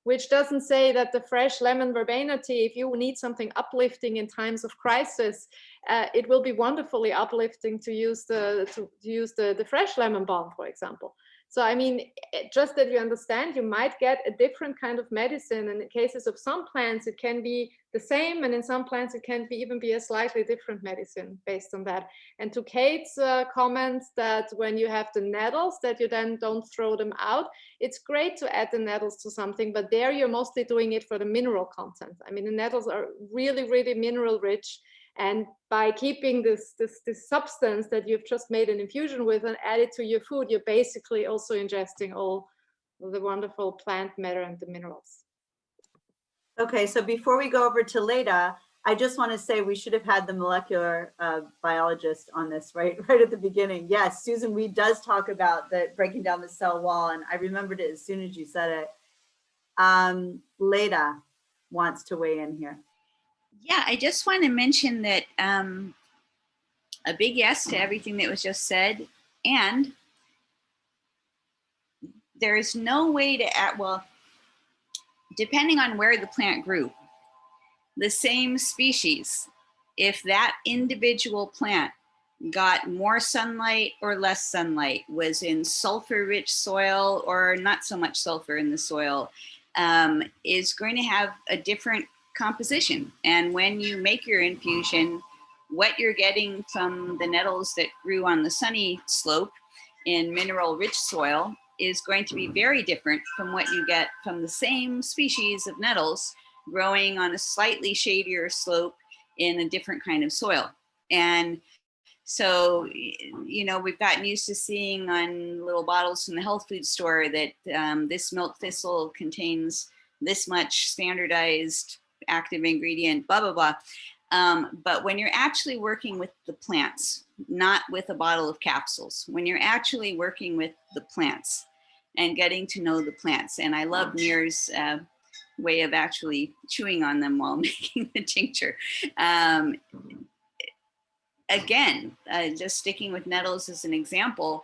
Speaker 8: Which doesn't say that the fresh lemon verbena tea, if you need something uplifting in times of crisis, it will be wonderfully uplifting to use the fresh lemon balm, for example. So I mean, just that you understand, you might get a different kind of medicine. And in cases of some plants, it can be the same, and in some plants, it can even be a slightly different medicine based on that. And to Kate's comments that when you have the nettles, that you then don't throw them out, it's great to add the nettles to something, but there you're mostly doing it for the mineral content. I mean, the nettles are really, really mineral rich. And by keeping this substance that you've just made an infusion with and add it to your food, you're basically also ingesting all the wonderful plant matter and the minerals.
Speaker 2: Okay, so before we go over to Leda, I just want to say we should have had the molecular biologist on this right at the beginning. Yes, Susan Weed does talk about breaking down the cell wall, and I remembered it as soon as you said it. Leda wants to weigh in here.
Speaker 7: Yeah, I just want to mention that a big yes to everything that was just said. And there is no way to add, well, depending on where the plant grew, the same species, if that individual plant got more sunlight or less sunlight, was in sulfur-rich soil or not so much sulfur in the soil, is going to have a different composition. And when you make your infusion, what you're getting from the nettles that grew on the sunny slope in mineral-rich soil is going to be very different from what you get from the same species of nettles growing on a slightly shadier slope in a different kind of soil. And so, you know, we've gotten used to seeing on little bottles from the health food store that this milk thistle contains this much standardized active ingredient, blah, blah, blah. But when you're actually working with the plants, not with a bottle of capsules, when you're actually working with the plants and getting to know the plants, and I love Nir's way of actually chewing on them while making the tincture. Again, just sticking with nettles as an example,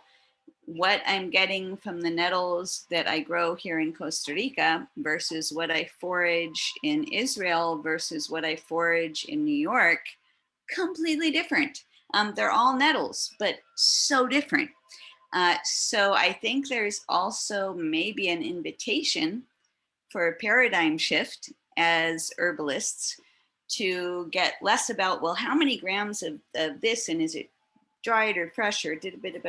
Speaker 7: what I'm getting from the nettles that I grow here in Costa Rica versus what I forage in Israel versus what I forage in New York, completely different. They're all nettles, but so different. So I think there's also maybe an invitation for a paradigm shift as herbalists to get less about, well, how many grams of this, and is it dried or fresh or did a bit of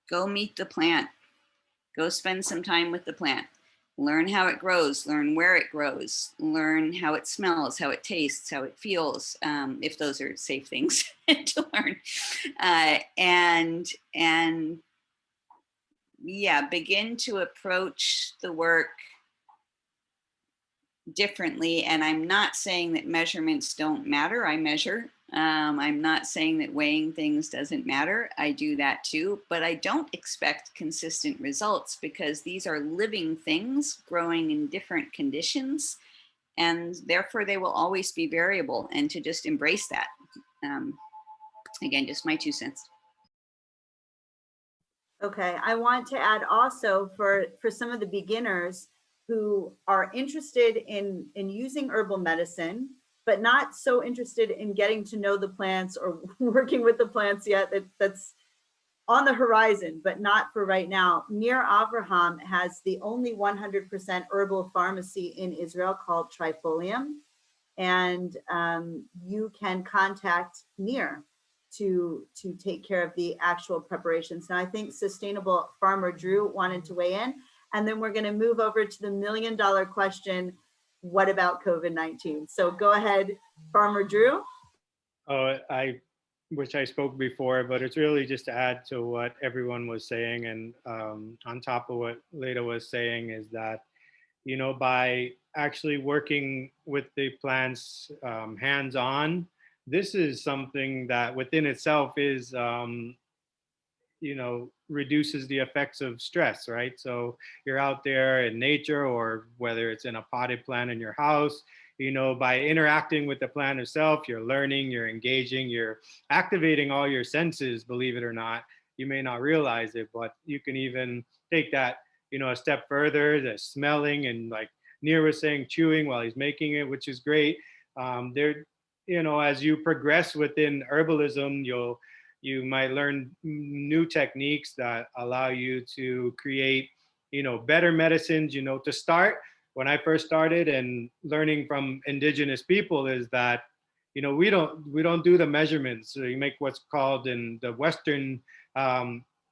Speaker 7: go meet the plant, go spend some time with the plant, learn how it grows, learn where it grows, learn how it smells, how it tastes, how it feels, if those are safe things to learn, and yeah, begin to approach the work differently. And I'm not saying that measurements don't matter. I measure. I'm not saying that weighing things doesn't matter. I do that too, but I don't expect consistent results because these are living things growing in different conditions, and therefore they will always be variable, and to just embrace that. Again, just my 2 cents.
Speaker 2: Okay, I want to add also for some of the beginners who are interested in using herbal medicine, but not so interested in getting to know the plants or working with the plants yet. That's on the horizon, but not for right now. Nir Avraham has the only 100% herbal pharmacy in Israel called Trifolium. And you can contact Nir to take care of the actual preparations. Now, I think Sustainable Farmer Drew wanted to weigh in, and then we're going to move over to the $1 million question. What about COVID-19? So go ahead, Farmer Drew.
Speaker 5: Oh, I wish I spoke before, but it's really just to add to what everyone was saying. And on top of what Leda was saying is that, you know, by actually working with the plants hands-on, this is something that within itself is, you know, reduces the effects of stress, right? So you're out there in nature, or whether it's in a potted plant in your house, you know, by interacting with the plant itself, you're learning, you're engaging, you're activating all your senses, believe it or not. You may not realize it, but you can even take that, you know, a step further, the smelling, and like Nir was saying, chewing while he's making it, which is great. There, you know, as you progress within herbalism, you might learn new techniques that allow you to create, you know, better medicines. You know, to start, when I first started and learning from indigenous people is that, you know, we don't do the measurements. So you make what's called in the Western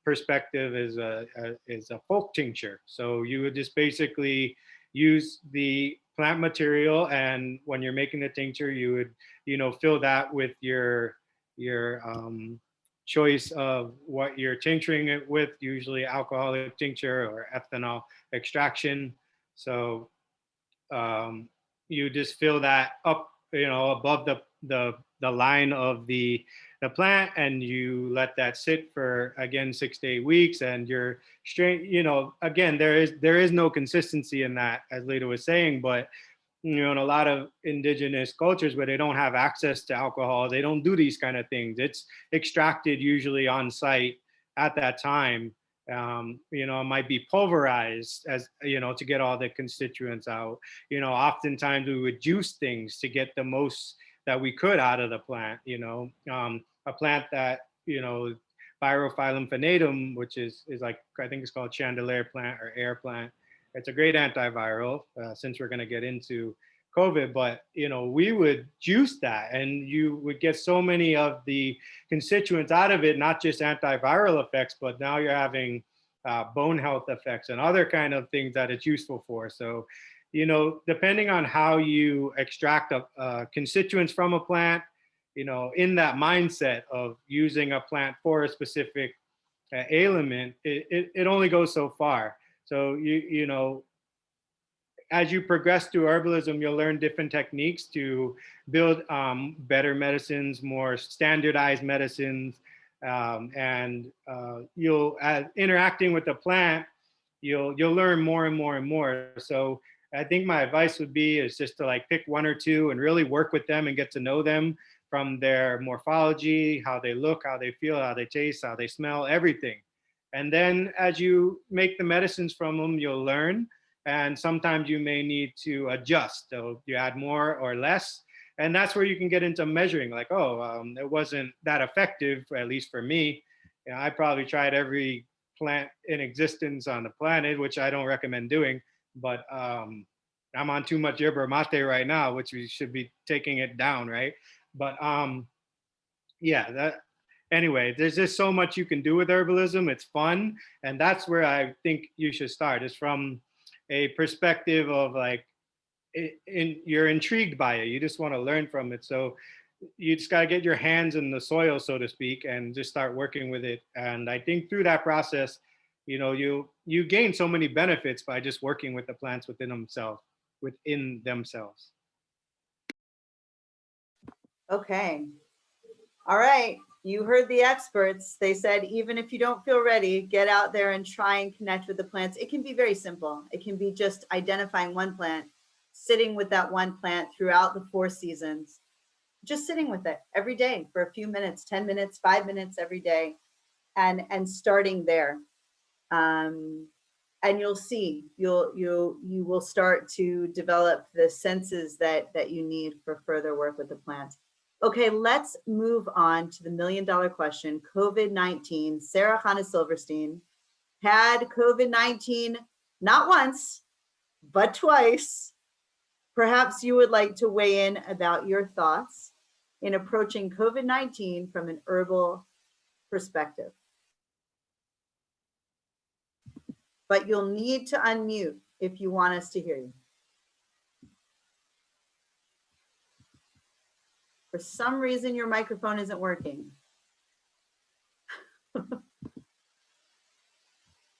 Speaker 5: perspective is a folk tincture. So you would just basically use the plant material, and when you're making the tincture, you would, you know, fill that with your choice of what you're tincturing it with, usually alcoholic tincture or ethanol extraction. So you just fill that up, you know, above the line of the plant, and you let that sit for, again, 6 to 8 weeks, and you're straight, you know, again, there is no consistency in that, as Leda was saying, but you know, in a lot of indigenous cultures where they don't have access to alcohol, they don't do these kind of things. It's extracted usually on site at that time. You know, it might be pulverized, as you know, to get all the constituents out. You know, oftentimes we would juice things to get the most that we could out of the plant. You know, a plant that, you know, Pyrophyllum venatum, which is like, I think it's called chandelier plant or air plant. It's a great antiviral, since we're going to get into COVID, but, you know, we would juice that and you would get so many of the constituents out of it, not just antiviral effects, but now you're having bone health effects and other kind of things that it's useful for. So, you know, depending on how you extract constituents from a plant, you know, in that mindset of using a plant for a specific ailment, it only goes so far. So you know, as you progress through herbalism, you'll learn different techniques to build better medicines, more standardized medicines, and you'll, as interacting with the plant, you'll learn more and more and more. So I think my advice would be is just to like pick one or two and really work with them and get to know them from their morphology, how they look, how they feel, how they taste, how they smell, everything. And then as you make the medicines from them, you'll learn. And sometimes you may need to adjust. So you add more or less. And that's where you can get into measuring, like, oh, it wasn't that effective, at least for me. You know, I probably tried every plant in existence on the planet, which I don't recommend doing. But I'm on too much yerba mate right now, which we should be taking it down, right? But yeah, that. Anyway, there's just so much you can do with herbalism. It's fun. And that's where I think you should start, is from a perspective of like, you're intrigued by it. You just want to learn from it. So you just got to get your hands in the soil, so to speak, and just start working with it. And I think through that process, you know, you gain so many benefits by just working with the plants within themselves.
Speaker 2: Okay. All right. You heard the experts. They said, even if you don't feel ready, get out there and try and connect with the plants. It can be very simple. It can be just identifying one plant, sitting with that one plant throughout the 4 seasons, just sitting with it every day for a few minutes, 10 minutes, 5 minutes every day, and starting there. And you'll see, you will start to develop the senses that you need for further work with the plants. Okay, let's move on to the million-dollar question. COVID-19. Sarah Hannah Silverstein had COVID-19 not once, but twice. Perhaps you would like to weigh in about your thoughts in approaching COVID-19 from an herbal perspective. But you'll need to unmute if you want us to hear you. For some reason, your microphone isn't working.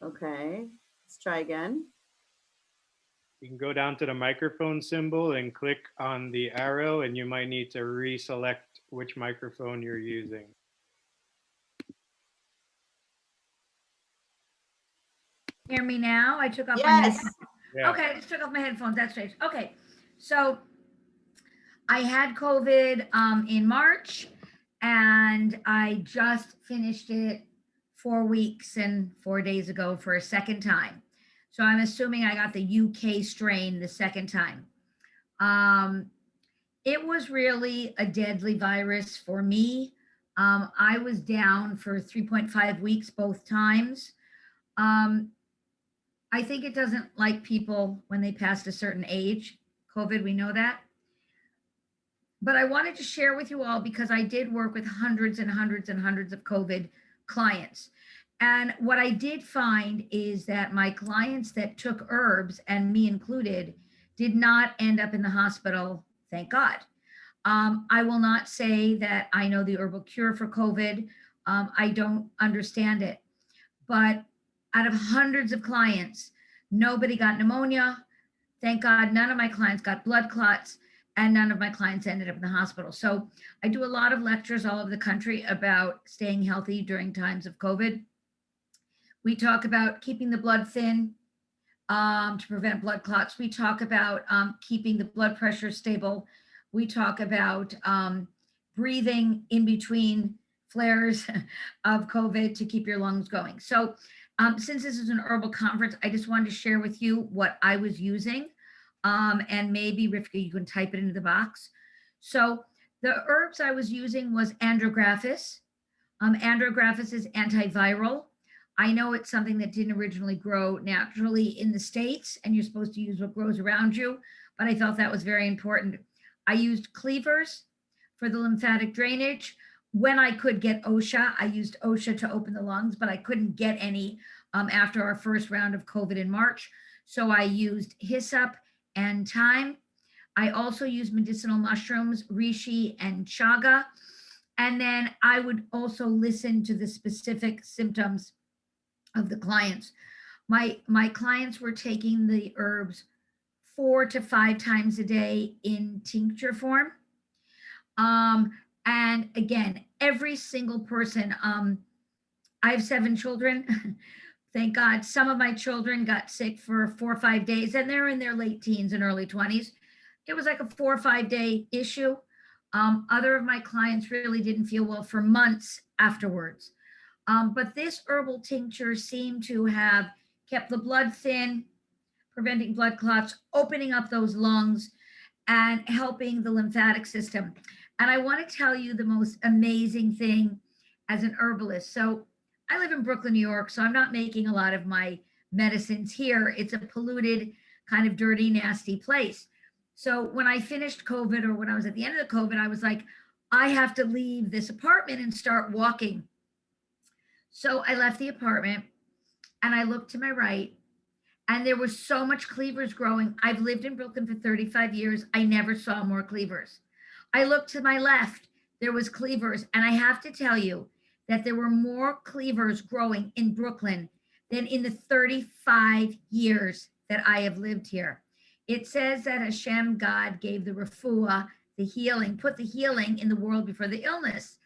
Speaker 2: Okay, let's try again.
Speaker 5: You can go down to the microphone symbol and click on the arrow, and you might need to reselect which microphone you're using.
Speaker 3: Hear me now? I took off my
Speaker 2: Yes.
Speaker 3: headphones.
Speaker 5: Yeah.
Speaker 3: Okay, I just took off my headphones. That's strange. Okay, so I had COVID in March, and I just finished it 4 weeks and 4 days ago for a second time. So I'm assuming I got the UK strain the second time. It was really a deadly virus for me. I was down for 3.5 weeks both times. I think it doesn't like people when they passed a certain age. COVID, we know that. But I wanted to share with you all because I did work with hundreds and hundreds and hundreds of COVID clients. And what I did find is that my clients that took herbs, and me included, did not end up in the hospital, thank God. I will not say that I know the herbal cure for COVID. I don't understand it. But out of hundreds of clients, nobody got pneumonia. Thank God, none of my clients got blood clots, and none of my clients ended up in the hospital. So I do a lot of lectures all over the country about staying healthy during times of COVID. We talk about keeping the blood thin to prevent blood clots. We talk about keeping the blood pressure stable. We talk about breathing in between flares of COVID to keep your lungs going. So since this is an herbal conference, I just wanted to share with you what I was using. And maybe, Rivka, you can type it into the box. So the herbs I was using was Andrographis. Andrographis is antiviral. I know it's something that didn't originally grow naturally in the States, and you're supposed to use what grows around you, but I felt that was very important. I used cleavers for the lymphatic drainage. When I could get OSHA, I used OSHA to open the lungs, but I couldn't get any after our first round of COVID in March. So I used hyssop and thyme. I also used medicinal mushrooms, reishi and chaga. And then I would also listen to the specific symptoms of the clients. My clients were taking the herbs 4 to 5 times a day in tincture form. And again, every single person, I have 7 children. Thank God. Some of my children got sick for 4 or 5 days, and they're in their late teens and early 20s. It was like a 4 or 5 day issue. Other of my clients really didn't feel well for months afterwards. But this herbal tincture seemed to have kept the blood thin, preventing blood clots, opening up those lungs, and helping the lymphatic system. And I want to tell you the most amazing thing as an herbalist. So I live in Brooklyn, New York, so I'm not making a lot of my medicines here. It's a polluted, kind of dirty, nasty place. So when I finished COVID, or when I was at the end of the COVID, I was like, I have to leave this apartment and start walking. So I left the apartment and I looked to my right, and there was so much cleavers growing. I've lived in Brooklyn for 35 years. I never saw more cleavers. I looked to my left, there was cleavers. And I have to tell you that there were more cleavers growing in Brooklyn than in the 35 years that I have lived here. It says that Hashem, God, gave the refuah, the healing, put the healing in the world before the illness.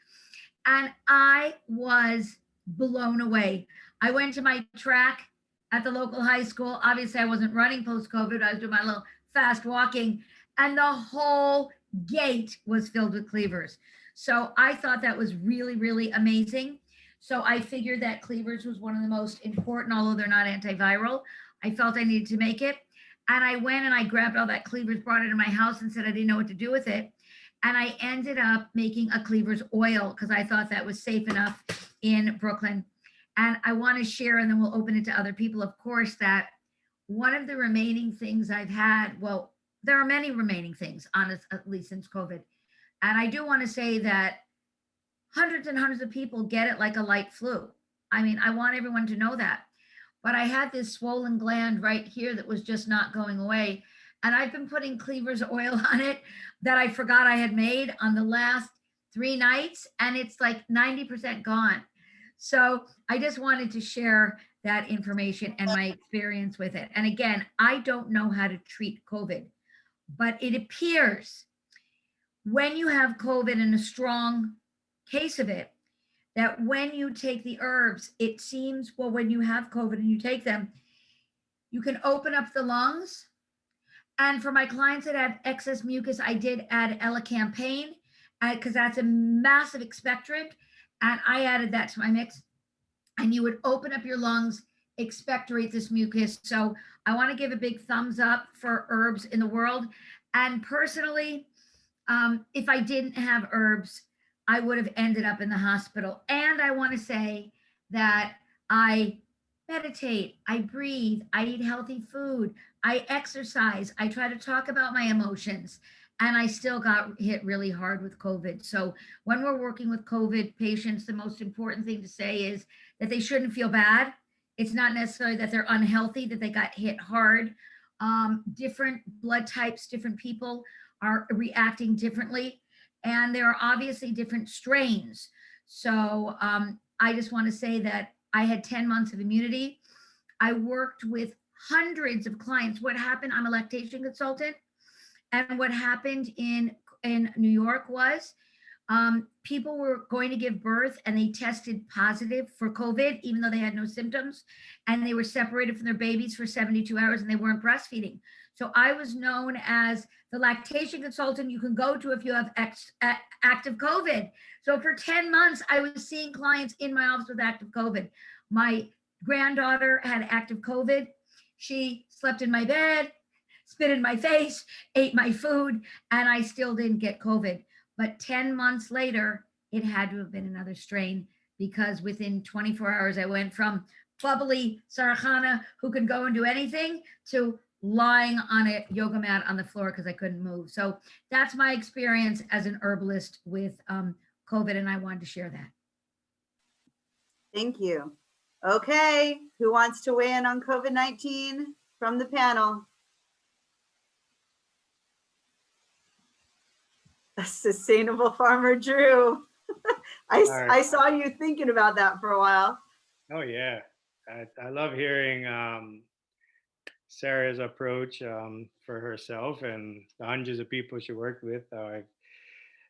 Speaker 3: And I was blown away. I went to my track at the local high school. Obviously, I wasn't running post-COVID. I was doing my little fast walking, and the whole gate was filled with cleavers. So I thought that was really, really amazing. So I figured that cleavers was one of the most important, although they're not antiviral. I felt I needed to make it. And I went and I grabbed all that cleavers, brought it in my house, and said I didn't know what to do with it. And I ended up making a cleaver's oil because I thought that was safe enough in Brooklyn. And I want to share, and then we'll open it to other people, of course, that one of the remaining things I've had, well, there are many remaining things, honest, at least since COVID. And I do want to say that hundreds and hundreds of people get it like a light flu. I mean, I want everyone to know that. But I had this swollen gland right here that was just not going away. And I've been putting cleaver's oil on it that I forgot I had made on the last 3 nights, and it's like 90% gone. So I just wanted to share that information and my experience with it. And again, I don't know how to treat COVID, but it appears when you have COVID and a strong case of it, that when you take the herbs, it seems, well, when you have COVID and you take them, you can open up the lungs. And for my clients that have excess mucus, I did add elecampane because that's a massive expectorant. And I added that to my mix. And you would open up your lungs, expectorate this mucus. So I want to give a big thumbs up for herbs in the world. And personally, if I didn't have herbs, I would have ended up in the hospital. And I want to say that I meditate, I breathe, I eat healthy food, I exercise, I try to talk about my emotions, and I still got hit really hard with COVID. So when we're working with COVID patients, the most important thing to say is that they shouldn't feel bad. It's not necessarily that they're unhealthy, that they got hit hard. Different blood types, different people are reacting differently. And there are obviously different strains. So I just want to say that I had 10 months of immunity. I worked with hundreds of clients. What happened, I'm a lactation consultant. And what happened in New York was people were going to give birth and they tested positive for COVID, even though they had no symptoms. And they were separated from their babies for 72 hours and they weren't breastfeeding. So I was known as the lactation consultant you can go to if you have active COVID. So for 10 months, I was seeing clients in my office with active COVID. My granddaughter had active COVID. She slept in my bed, spit in my face, ate my food, and I still didn't get COVID. But 10 months later, it had to have been another strain because within 24 hours, I went from bubbly Sarahana who can go and do anything to lying on a yoga mat on the floor because I couldn't move. So that's my experience as an herbalist with COVID, and I wanted to share that.
Speaker 2: Thank you. Okay, who wants to weigh in on COVID-19 from the panel? A sustainable farmer, Drew. I saw you thinking about that for a while.
Speaker 5: Oh yeah, I love hearing Sarah's approach for herself and the hundreds of people she worked with.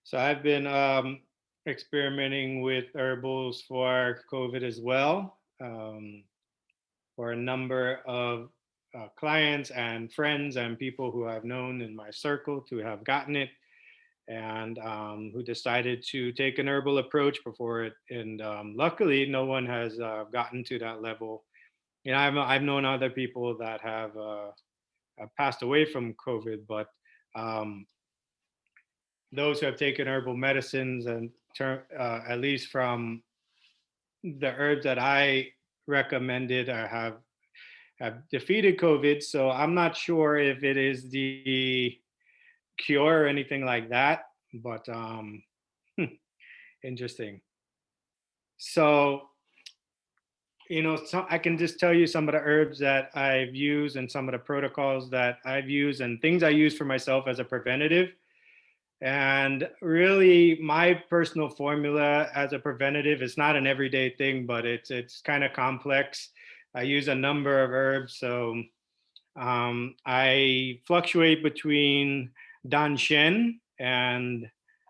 Speaker 5: So I've been experimenting with herbals for COVID as well, for a number of clients and friends and people who I've known in my circle to have gotten it and who decided to take an herbal approach before it. And luckily, no one has gotten to that level. You know, I've known other people that have passed away from COVID, but those who have taken herbal medicines and at least from the herbs that I recommended have defeated COVID. So I'm not sure if it is the cure or anything like that, but interesting. So, you know, I can just tell you some of the herbs that I've used and some of the protocols that I've used and things I use for myself as a preventative. And really, my personal formula as a preventative is not an everyday thing, but it's kind of complex. I use a number of herbs. So I fluctuate between Danshen and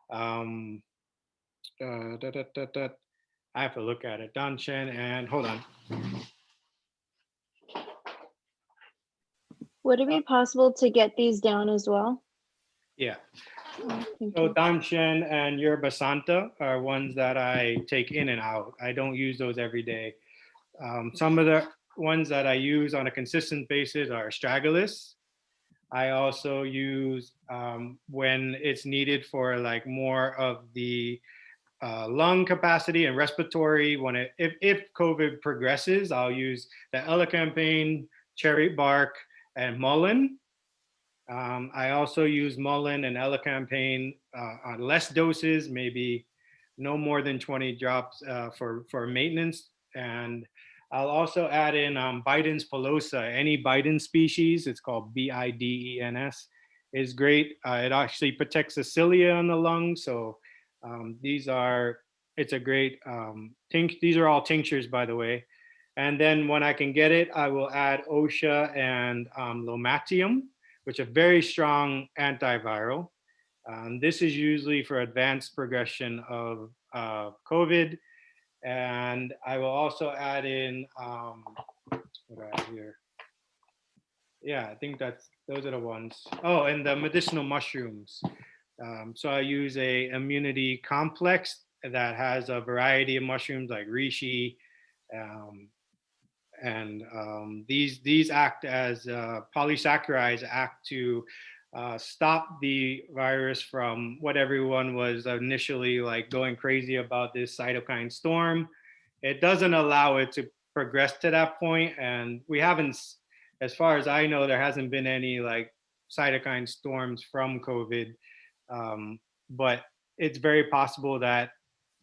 Speaker 5: I have to look at it. Danshen and hold on.
Speaker 10: Would it be possible to get these down as well?
Speaker 5: Yeah.
Speaker 10: Thank
Speaker 5: So
Speaker 10: you.
Speaker 5: Danshen and Yerba Santa are ones that I take in and out. I don't use those every day. Some of the ones that I use on a consistent basis are Astragalus, I also use when it's needed for like more of the lung capacity and respiratory. If COVID progresses, I'll use the elecampane, cherry bark, and mullein. I also use mullein and elecampane on less doses, maybe no more than 20 drops for maintenance. And I'll also add in Bidens pilosa. Any Bidens species, it's called Bidens, is great. It actually protects the cilia in the lungs. So it's a great, these are all tinctures, by the way. And then when I can get it, I will add OSHA and Lomatium, which are very strong antiviral. This is usually for advanced progression of COVID. And I will also add in, what do I have here? Yeah, I think those are the ones. Oh, and the medicinal mushrooms. So I use a immunity complex that has a variety of mushrooms like reishi, and these act as polysaccharides, act to stop the virus from what everyone was initially like going crazy about, this cytokine storm. It doesn't allow it to progress to that point, and we haven't, as far as I know, there hasn't been any like cytokine storms from COVID, but it's very possible that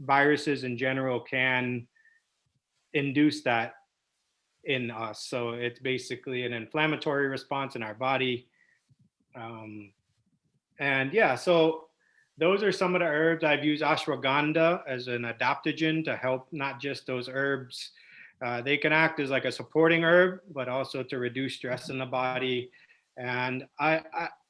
Speaker 5: viruses in general can induce that in us. So it's basically an inflammatory response in our body. And yeah, so those are some of the herbs. I've used ashwagandha as an adaptogen to help not just those herbs. They can act as like a supporting herb, but also to reduce stress in the body. And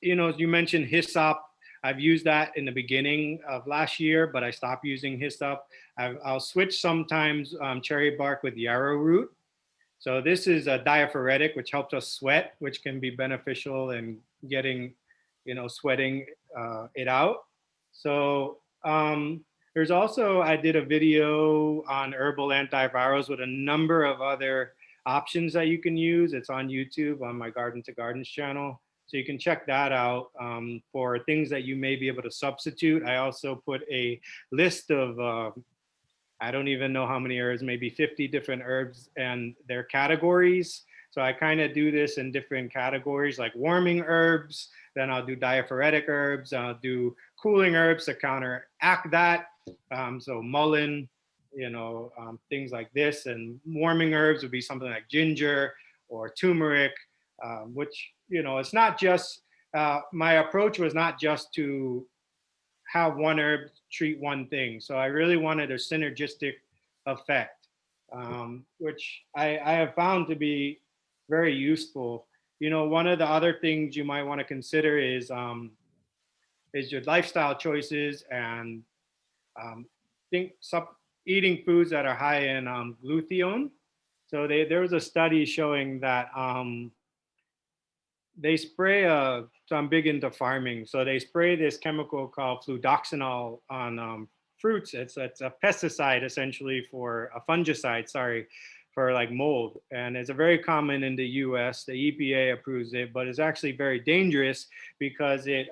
Speaker 5: you mentioned hyssop. I've used that in the beginning of last year, but I stopped using hyssop. I'll switch sometimes cherry bark with yarrow root. So this is a diaphoretic, which helps us sweat, which can be beneficial in getting, sweating it out. So there's also, I did a video on herbal antivirals with a number of other options that you can use. It's on YouTube on my Garden to Gardens channel. So you can check that out for things that you may be able to substitute. I also put a list of I don't even know how many herbs, maybe 50 different herbs and their categories. So I kind of do this in different categories, like warming herbs, then I'll do diaphoretic herbs, I'll do cooling herbs to counteract that. So mullein, things like this, and warming herbs would be something like ginger or turmeric, which, it's not just, my approach was not just to have one herb treat one thing. So I really wanted a synergistic effect, which I have found to be very useful. One of the other things you might want to consider is your lifestyle choices, and eating foods that are high in glutathione. So there was a study showing that they spray so I'm big into farming. So they spray this chemical called fludoxanol on fruits. It's a pesticide essentially, for a fungicide, for like mold. And it's a very common in the US. The EPA approves it, but it's actually very dangerous because it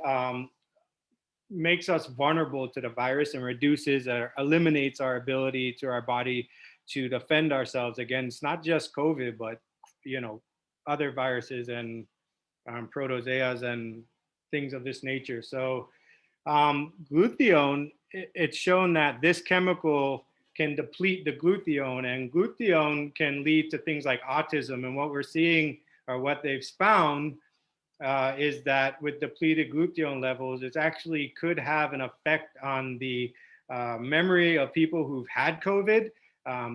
Speaker 5: makes us vulnerable to the virus and reduces or eliminates our ability to our body to defend ourselves against not just COVID, but other viruses and protozoas and things of this nature. So glutathione, it's shown that this chemical can deplete the glutathione, and glutathione can lead to things like autism. And what we're seeing, or what they've found, is that with depleted glutathione levels, it actually could have an effect on the memory of people who've had COVID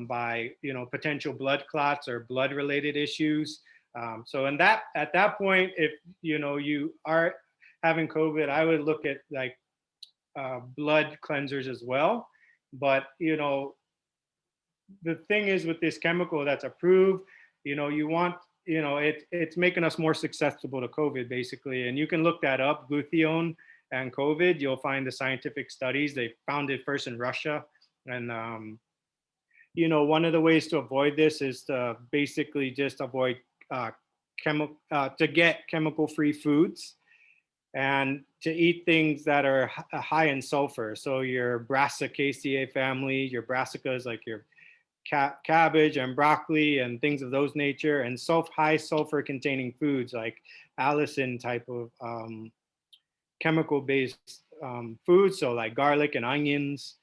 Speaker 5: by potential blood clots or blood-related issues. So at that point, if you are having COVID, I would look at like blood cleansers as well. But the thing is, with this chemical that's approved, you want, it's making us more susceptible to COVID basically. And you can look that up, glutathione and COVID. You'll find the scientific studies. They found it first in Russia, and one of the ways to avoid this is to basically just avoid get chemical-free foods, and to eat things that are high in sulfur. So your Brassicaceae family, your brassicas like your cabbage and broccoli and things of those nature, and high sulfur containing foods like allicin type of chemical-based foods, so like garlic and onions,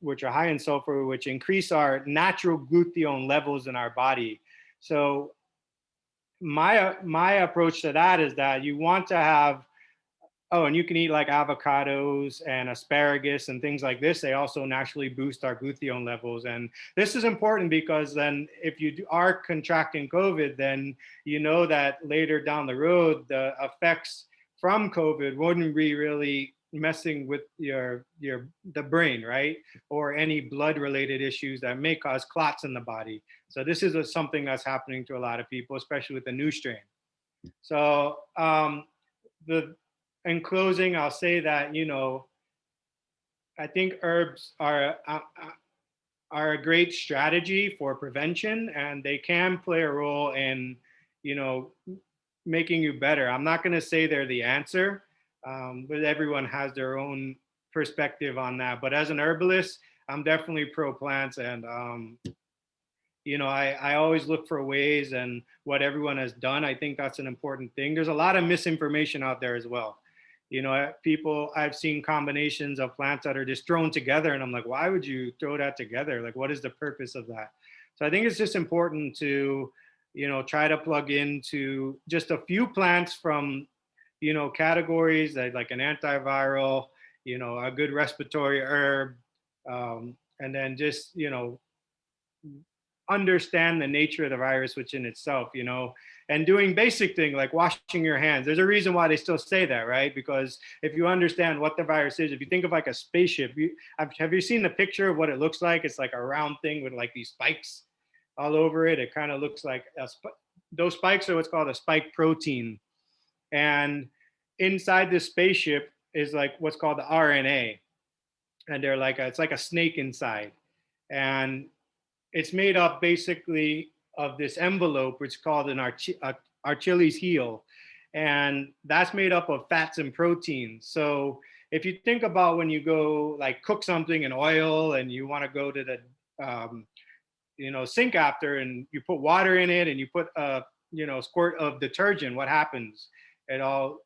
Speaker 5: which are high in sulfur, which increase our natural glutathione levels in our body. So my approach to that is that you want to have, and you can eat like avocados and asparagus and things like this. They also naturally boost our glutathione levels. And this is important because then if you are contracting COVID, then you know that later down the road, the effects from COVID wouldn't be really messing with the brain, right? Or any blood related issues that may cause clots in the body. So this is something that's happening to a lot of people, especially with the new strain. So in closing, I'll say that, I think herbs are a great strategy for prevention, and they can play a role in, making you better. I'm not going to say they're the answer, but everyone has their own perspective on that. But as an herbalist, I'm definitely pro plants, and I always look for ways and what everyone has done. I think that's an important thing. There's a lot of misinformation out there as well. I've seen combinations of plants that are just thrown together, and I'm like, why would you throw that together? Like, what is the purpose of that? So I think it's just important to, try to plug into just a few plants from, categories that like an antiviral, a good respiratory herb, and then just, understand the nature of the virus within itself, and doing basic things like washing your hands. There's a reason why they still say that, right? Because if you understand what the virus is, if you think of like a spaceship, have you seen the picture of what it looks like? It's like a round thing with like these spikes all over it. It kind of looks like those spikes are what's called a spike protein. And inside this spaceship is like what's called the RNA. And they're like, it's like a snake inside. And it's made up basically of this envelope, which is called an Achilles heel. And that's made up of fats and proteins. So if you think about when you go like cook something in oil and you want to go to the sink after, and you put water in it and you put a squirt of detergent, what happens? It all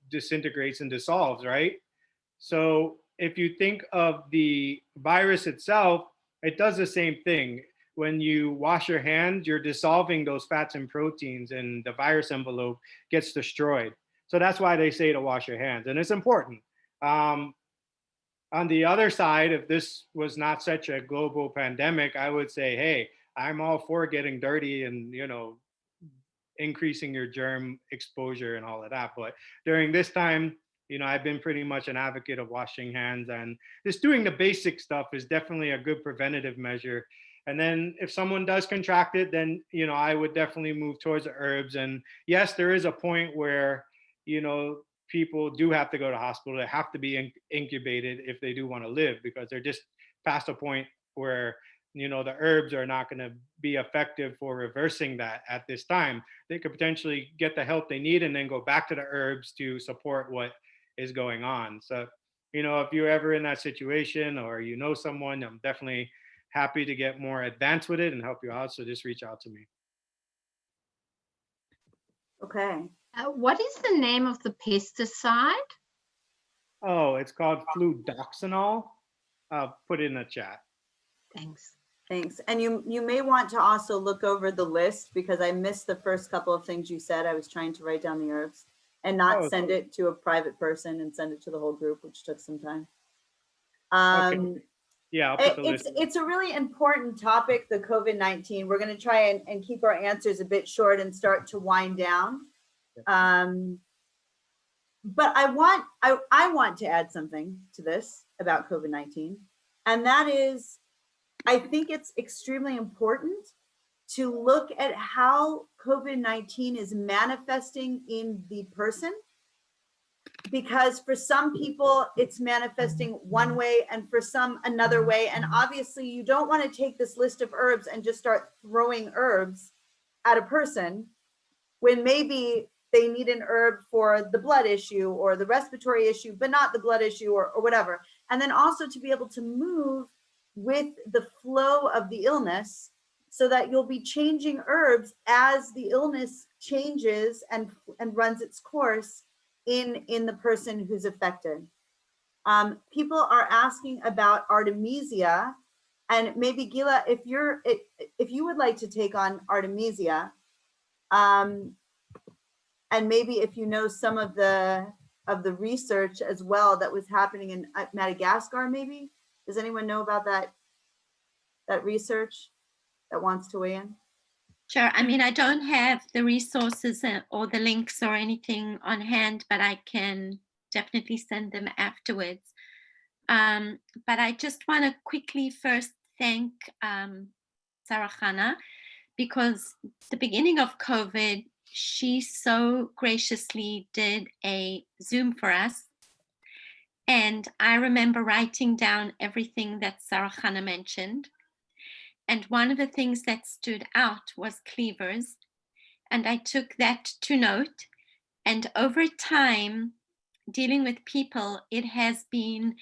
Speaker 5: disintegrates and dissolves, right? So if you think of the virus itself, it does the same thing. When you wash your hands, you're dissolving those fats and proteins, and the virus envelope gets destroyed. So that's why they say to wash your hands, and it's important. On the other side, if this was not such a global pandemic, I would say, hey, I'm all for getting dirty and, increasing your germ exposure and all of that. But during this time, I've been pretty much an advocate of washing hands, and just doing the basic stuff is definitely a good preventative measure. And then if someone does contract it, then, I would definitely move towards the herbs. And yes, there is a point where, people do have to go to hospital. They have to be incubated if they do want to live, because they're just past a point where, the herbs are not going to be effective for reversing that at this time. They could potentially get the help they need and then go back to the herbs to support what is going on. So, if you're ever in that situation or someone, I'm definitely happy to get more advanced with it and help you out. So just reach out to me.
Speaker 2: Okay.
Speaker 9: What is the name of the pesticide?
Speaker 5: Oh, it's called fludoxonal. I'll put it in the chat.
Speaker 9: Thanks.
Speaker 2: Thanks. And you may want to also look over the list, because I missed the first couple of things you said. I was trying to write down the herbs and not send it to a private person and send it to the whole group, which took some time.
Speaker 5: Okay. Yeah, I'll put the list.
Speaker 2: It's a really important topic, the COVID-19. We're going to try and keep our answers a bit short and start to wind down. But I want to add something to this about COVID-19, and that is, I think it's extremely important to look at how COVID-19 is manifesting in the person, because for some people it's manifesting one way and for some another way. And obviously you don't want to take this list of herbs and just start throwing herbs at a person when maybe they need an herb for the blood issue or the respiratory issue, but not the blood issue or whatever. And then also to be able to move with the flow of the illness so that you'll be changing herbs as the illness changes and runs its course in the person who's affected. People are asking about Artemisia, and maybe Gila, if you would like to take on Artemisia, and maybe if you know some of the research as well that was happening in Madagascar, maybe. Does anyone know about that research that wants to weigh in?
Speaker 6: Sure. I mean, I don't have the resources or the links or anything on hand, but I can definitely send them afterwards. But I just want to quickly first thank Sarah Khanna, because the beginning of COVID, she so graciously did a Zoom for us. And I remember writing down everything that Sarah Khanna mentioned. And one of the things that stood out was cleavers. And I took that to note. And over time, dealing with people, it has been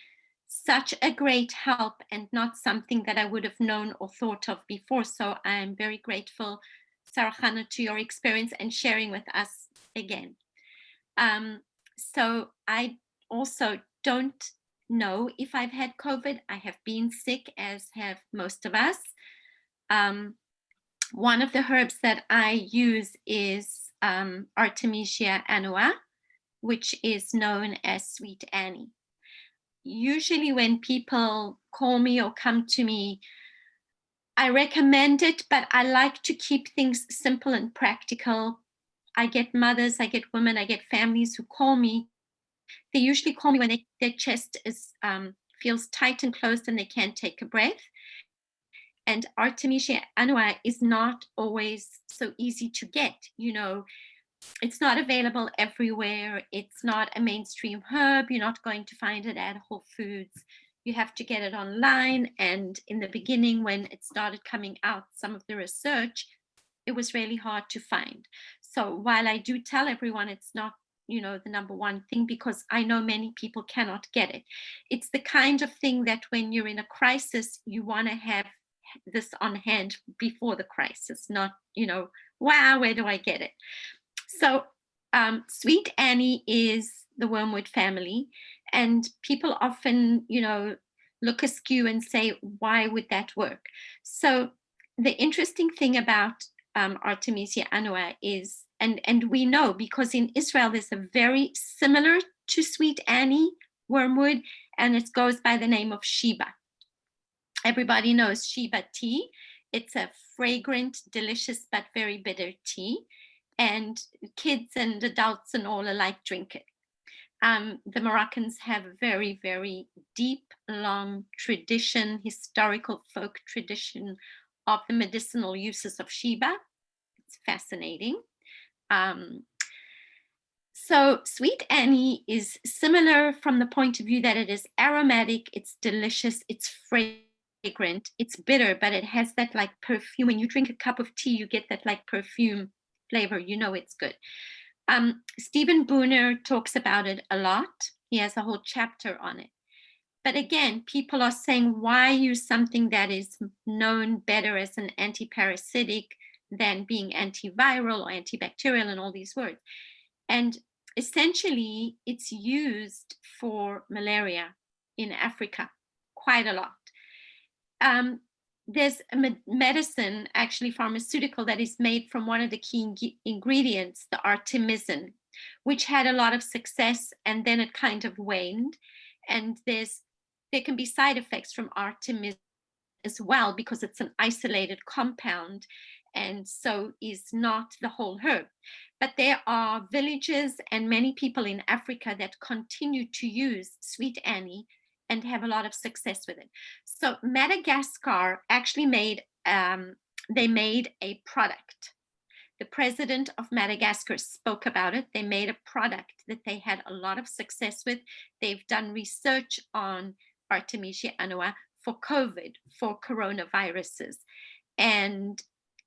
Speaker 6: such a great help and not something that I would have known or thought of before. So I'm very grateful, Sarah Khanna, to your experience and sharing with us again. So I also don't know if I've had COVID. I have been sick, as have most of us. One of the herbs that I use is Artemisia annua, which is known as Sweet Annie. Usually when people call me or come to me, I recommend it, but I like to keep things simple and practical. I get mothers, I get women, I get families who call me. They usually call me when their chest feels tight and closed and they can't take a breath. And Artemisia annua is not always so easy to get. You know, it's not available everywhere. It's not a mainstream herb. You're not going to find it at Whole Foods. You have to get it online. And in the beginning, when it started coming out, some of the research, it was really hard to find. So while I do tell everyone it's not, you know, the number one thing, because I know many people cannot get it. It's the kind of thing that when you're in a crisis, you want to have this on hand before the crisis, not, you know, wow, where do I get it? So Sweet Annie is the wormwood family, and people often, you know, look askew and say, why would that work? So the interesting thing about Artemisia annua is, and we know because in Israel there's a very similar to Sweet Annie wormwood, and it goes by the name of Sheba. Everybody knows Sheba tea. It's a fragrant, delicious, but very bitter tea. And kids and adults and all alike drink it. The Moroccans have a very, very deep, long tradition, historical folk tradition of the medicinal uses of Sheba. It's fascinating. So Sweet Annie is similar from the point of view that it is aromatic, it's delicious, it's fragrant, it's bitter, but it has that like perfume. When you drink a cup of tea, you get that like perfume flavor, you know it's good. Stephen Booner talks about it a lot. He has a whole chapter on it. But again, people are saying, why use something that is known better as an antiparasitic than being antiviral or antibacterial and all these words? And essentially, it's used for malaria in Africa quite a lot. There's a medicine, actually pharmaceutical, that is made from one of the key ingredients, the artemisinin, which had a lot of success, and then it kind of waned. And there can be side effects from artemisinin as well, because it's an isolated compound, and so is not the whole herb. But there are villages and many people in Africa that continue to use Sweet Annie and have a lot of success with it. So Madagascar actually made a product. The president of Madagascar spoke about it. They made a product that they had a lot of success with. They've done research on Artemisia annua for COVID, for coronaviruses. And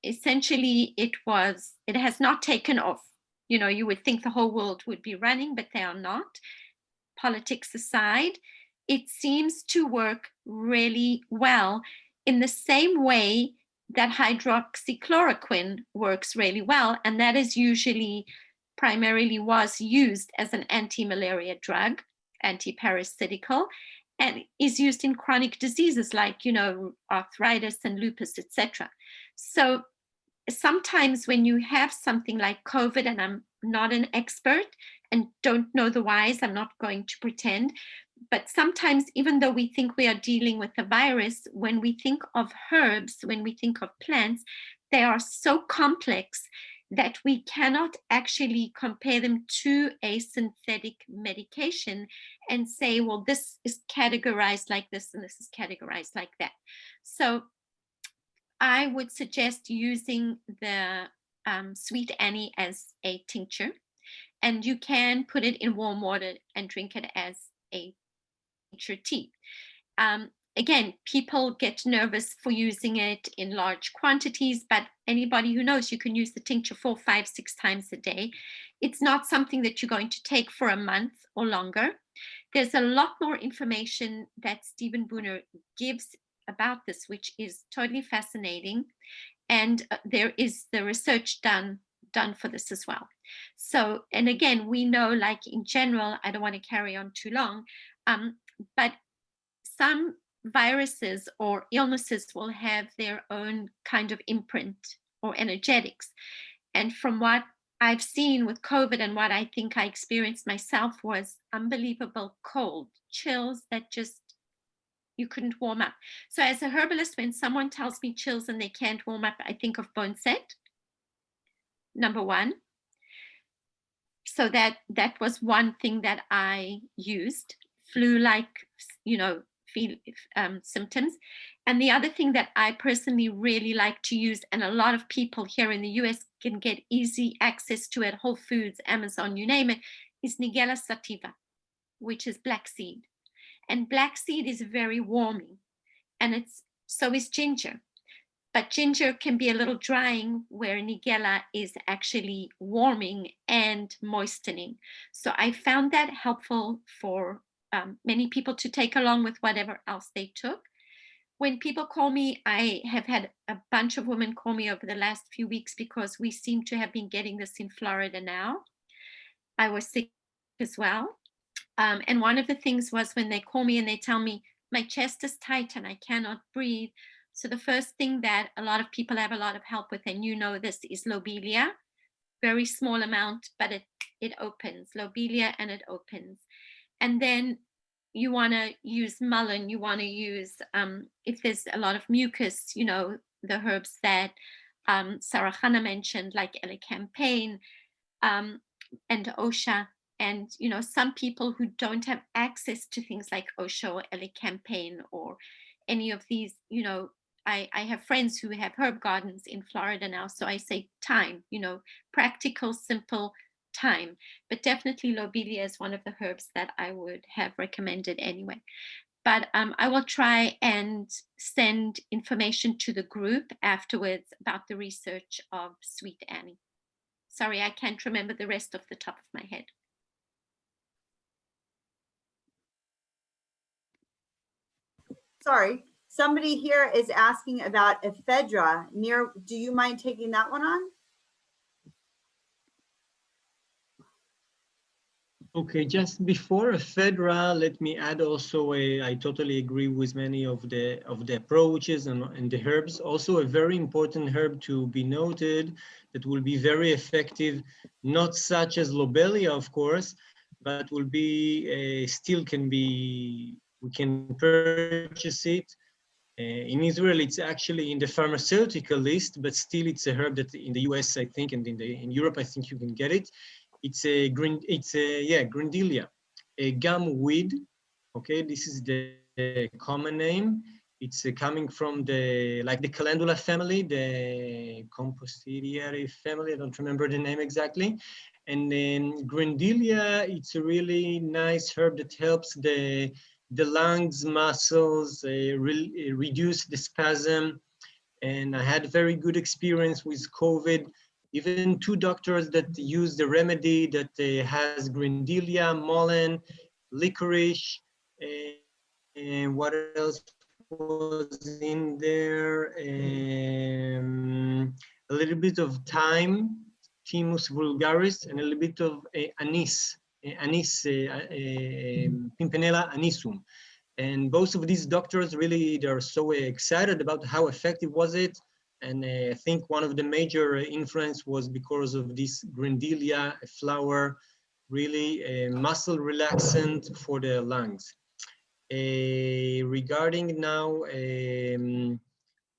Speaker 6: essentially it has not taken off. You know, you would think the whole world would be running, but they are not. Politics aside, it seems to work really well in the same way that hydroxychloroquine works really well. And that is usually primarily was used as an anti-malaria drug, anti-parasitical, and is used in chronic diseases like, you know, arthritis and lupus, etc. So sometimes when you have something like COVID, and I'm not an expert and don't know the whys, I'm not going to pretend, but sometimes even though we think we are dealing with a virus, when we think of herbs, when we think of plants, they are so complex that we cannot actually compare them to a synthetic medication and say, well, this is categorized like this and this is categorized like that. So I would suggest using the Sweet Annie as a tincture, and you can put it in warm water and drink it as a tincture tea. Again, people get nervous for using it in large quantities, but anybody who knows you can use the tincture 4, 5, 6 times a day. It's not something that you're going to take for a month or longer. There's a lot more information that Stephen Booner gives about this, which is totally fascinating. And there is the research done for this as well. So, and again, we know, like in general, I don't want to carry on too long, but some viruses or illnesses will have their own kind of imprint or energetics. And from what I've seen with COVID and what I think I experienced myself was unbelievable cold, chills that just, you couldn't warm up. So as a herbalist, when someone tells me chills and they can't warm up, I think of boneset, number one. So that was one thing that I used, flu-like, you know, symptoms. And the other thing that I personally really like to use, and a lot of people here in the US can get easy access to at Whole Foods, Amazon, you name it, is Nigella sativa, which is black seed. And black seed is very warming, and so is ginger. But ginger can be a little drying, where Nigella is actually warming and moistening. So I found that helpful for many people to take along with whatever else they took. When people call me, I have had a bunch of women call me over the last few weeks because we seem to have been getting this in Florida now. I was sick as well. And one of the things was when they call me and they tell me, my chest is tight and I cannot breathe. So the first thing that a lot of people have a lot of help with, and you know this, is lobelia. Very small amount, but it opens. Lobelia and it opens. And then you want to use mullein. You want to use, if there's a lot of mucus, you know, the herbs that Sarah Hanna mentioned, like elecampane and osha. And, you know, some people who don't have access to things like osha or elecampane or any of these, you know, I have friends who have herb gardens in Florida now. So I say thyme, you know, practical, simple thyme. But definitely lobelia is one of the herbs that I would have recommended anyway. But I will try and send information to the group afterwards about the research of Sweet Annie. Sorry, I can't remember the rest off the top of my head.
Speaker 2: Sorry, somebody here is asking about ephedra. Do you mind taking that one on?
Speaker 4: Okay, just before ephedra, let me add also I totally agree with many of the approaches and the herbs. Also a very important herb to be noted that will be very effective, not such as lobelia, of course, but will be we can purchase it. In Israel, it's actually in the pharmaceutical list, but still it's a herb that in the US, I think, and in Europe, I think you can get it. It's a Grendelia, a gum weed. Okay, this is the common name. It's coming from the calendula family, the composteriae family. I don't remember the name exactly. And then Grendelia, it's a really nice herb that helps the lungs, muscles, reduce the spasm, And I had very good experience with COVID. Even 2 doctors that use the remedy that has Grendelia, mullein, licorice, and what else was in there? A little bit of thyme, Thymus vulgaris, and a little bit of anise, Pimpinella anisum. And both of these doctors really, they're so excited about how effective was it. And I think one of the major influence was because of this Grendelia flower, really a muscle relaxant for the lungs. Regarding now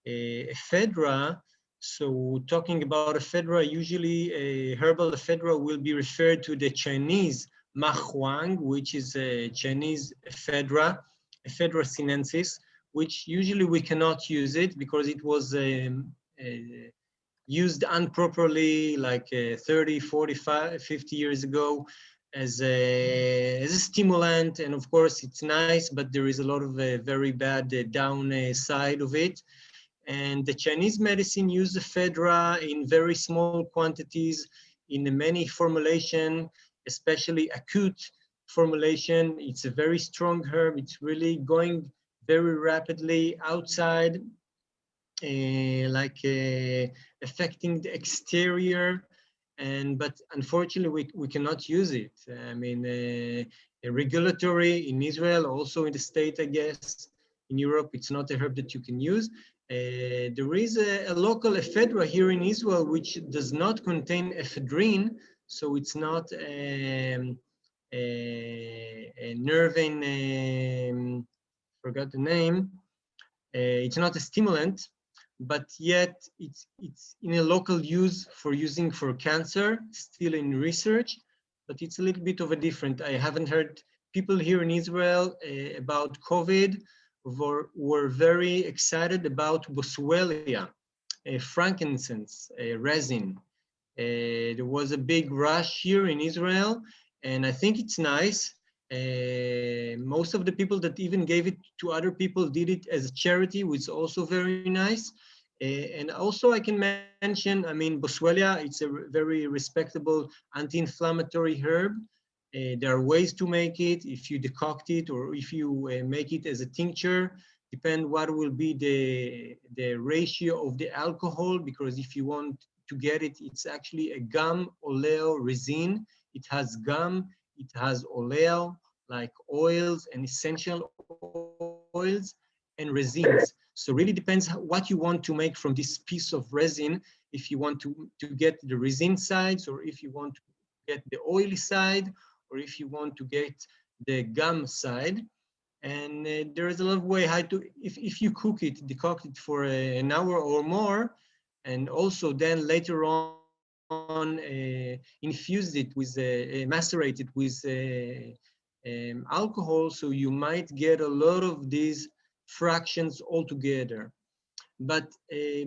Speaker 4: ephedra, so talking about ephedra, usually a herbal ephedra will be referred to the Chinese mahuang, which is a Chinese ephedra, Ephedra sinensis, which usually we cannot use it because it was used improperly like 30, 45, 50 years ago as a stimulant. And of course it's nice, but there is a lot of very bad downside of it. And the Chinese medicine uses ephedra in very small quantities in many formulation, especially acute formulation. It's a very strong herb. It's really going very rapidly outside, affecting the exterior. But unfortunately, we cannot use it. I mean, regulatory in Israel, also in the state, I guess, in Europe, it's not a herb that you can use. There is a local ephedra here in Israel, which does not contain ephedrine, so it's not a nervine, forgot the name. It's not a stimulant, but yet it's in a local use for using for cancer, still in research, but it's a little bit of a different. I haven't heard people here in Israel about COVID were very excited about Boswellia, frankincense, resin. There was a big rush here in Israel, and I think it's nice. Most of the people that even gave it to other people did it as a charity, which is also very nice. And also I can mention, I mean, Boswellia, it's a very respectable anti-inflammatory herb. There are ways to make it, if you decoct it or if you make it as a tincture, depend what will be the ratio of the alcohol, because if you want to get it, it's actually a gum oleo resin. It has gum, it has oleo, like oils and essential oils and resins. So really depends what you want to make from this piece of resin, if you want to get the resin sides, or if you want to get the oily side, or if you want to get the gum side. And there is a lot of way how to, if you cook it, decoct it for an hour or more, and also then later on infuse it with, macerate it with alcohol, so you might get a lot of these fractions all together. But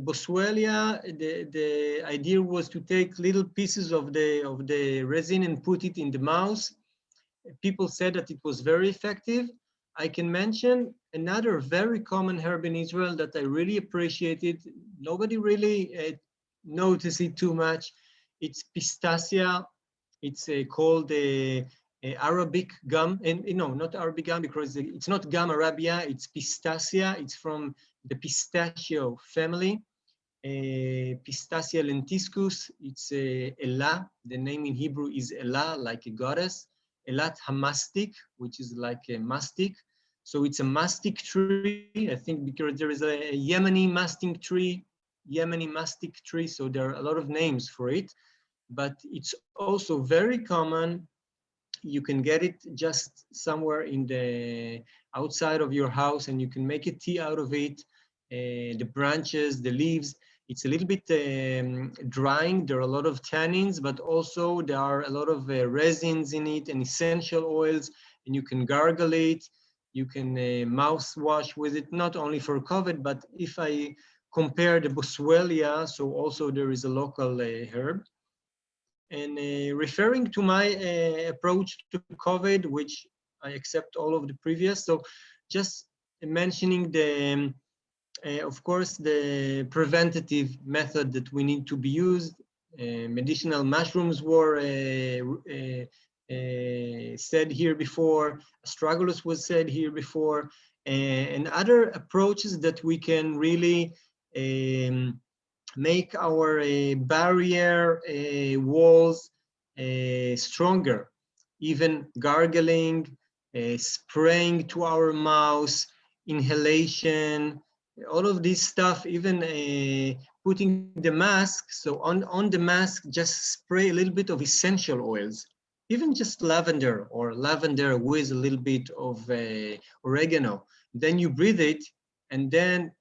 Speaker 4: Boswellia, the idea was to take little pieces of the resin and put it in the mouth. People said that it was very effective. I can mention another very common herb in Israel that I really appreciated. Nobody really noticed it too much. It's Pistacia. It's called Arabic gum, and no, not Arabic gum, because it's not gum arabia, it's Pistacia. It's from the pistachio family, Pistacia lentiscus. It's Elah. The name in Hebrew is Elah, like a goddess. Elat hamastic, which is like a mastic. So it's a mastic tree, I think, because there is a Yemeni mastic tree, so there are a lot of names for it, but it's also very common. You can get it just somewhere in the outside of your house, and you can make a tea out of it. The branches, the leaves, it's a little bit drying. There are a lot of tannins, but also there are a lot of resins in it and essential oils, and you can gargle it. You can mouthwash with it, not only for COVID, but if I compare the Boswellia, so also there is a local herb. And referring to my approach to COVID, which I accept all of the previous, so just mentioning Of course, the preventative method that we need to be used, medicinal mushrooms were said here before, astragalus was said here before, and other approaches that we can really make our barrier walls stronger, even gargling, spraying to our mouth, inhalation, all of this stuff, even putting the mask. So on the mask, just spray a little bit of essential oils, even just lavender or lavender with a little bit of oregano. Then you breathe it, and then,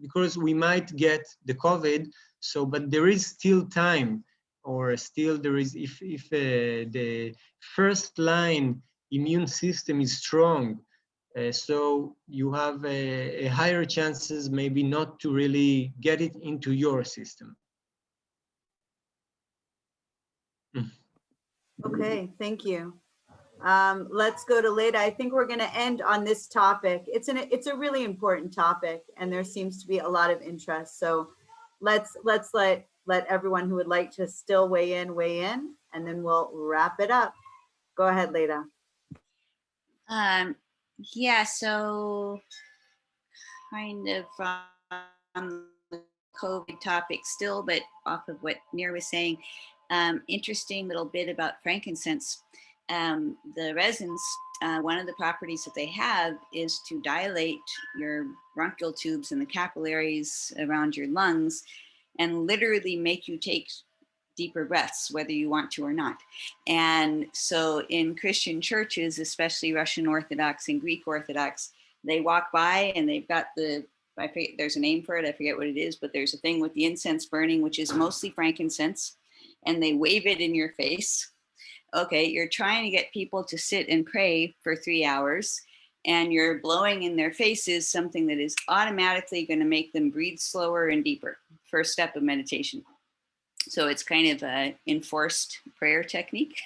Speaker 4: because we might get the COVID, so, but there is still time, or still there is, if the first line immune system is strong, so you have a higher chances maybe not to really get it into your system.
Speaker 2: Okay, thank you. Let's go to Leda. I think we're going to end on this topic. It's a really important topic, and there seems to be a lot of interest. So let's let everyone who would like to still weigh in, and then we'll wrap it up. Go ahead, Leda.
Speaker 7: Yeah, so kind of from the COVID topic still, but off of what Nir was saying, interesting little bit about frankincense. The resins, one of the properties that they have is to dilate your bronchial tubes and the capillaries around your lungs and literally make you take deeper breaths, whether you want to or not. And so in Christian churches, especially Russian Orthodox and Greek Orthodox, they walk by and they've got I forget, there's a name for it, I forget what it is, but there's a thing with the incense burning, which is mostly frankincense, and they wave it in your face. Okay, you're trying to get people to sit and pray for 3 hours, and you're blowing in their faces something that is automatically going to make them breathe slower and deeper. First step of meditation. So it's kind of an enforced prayer technique,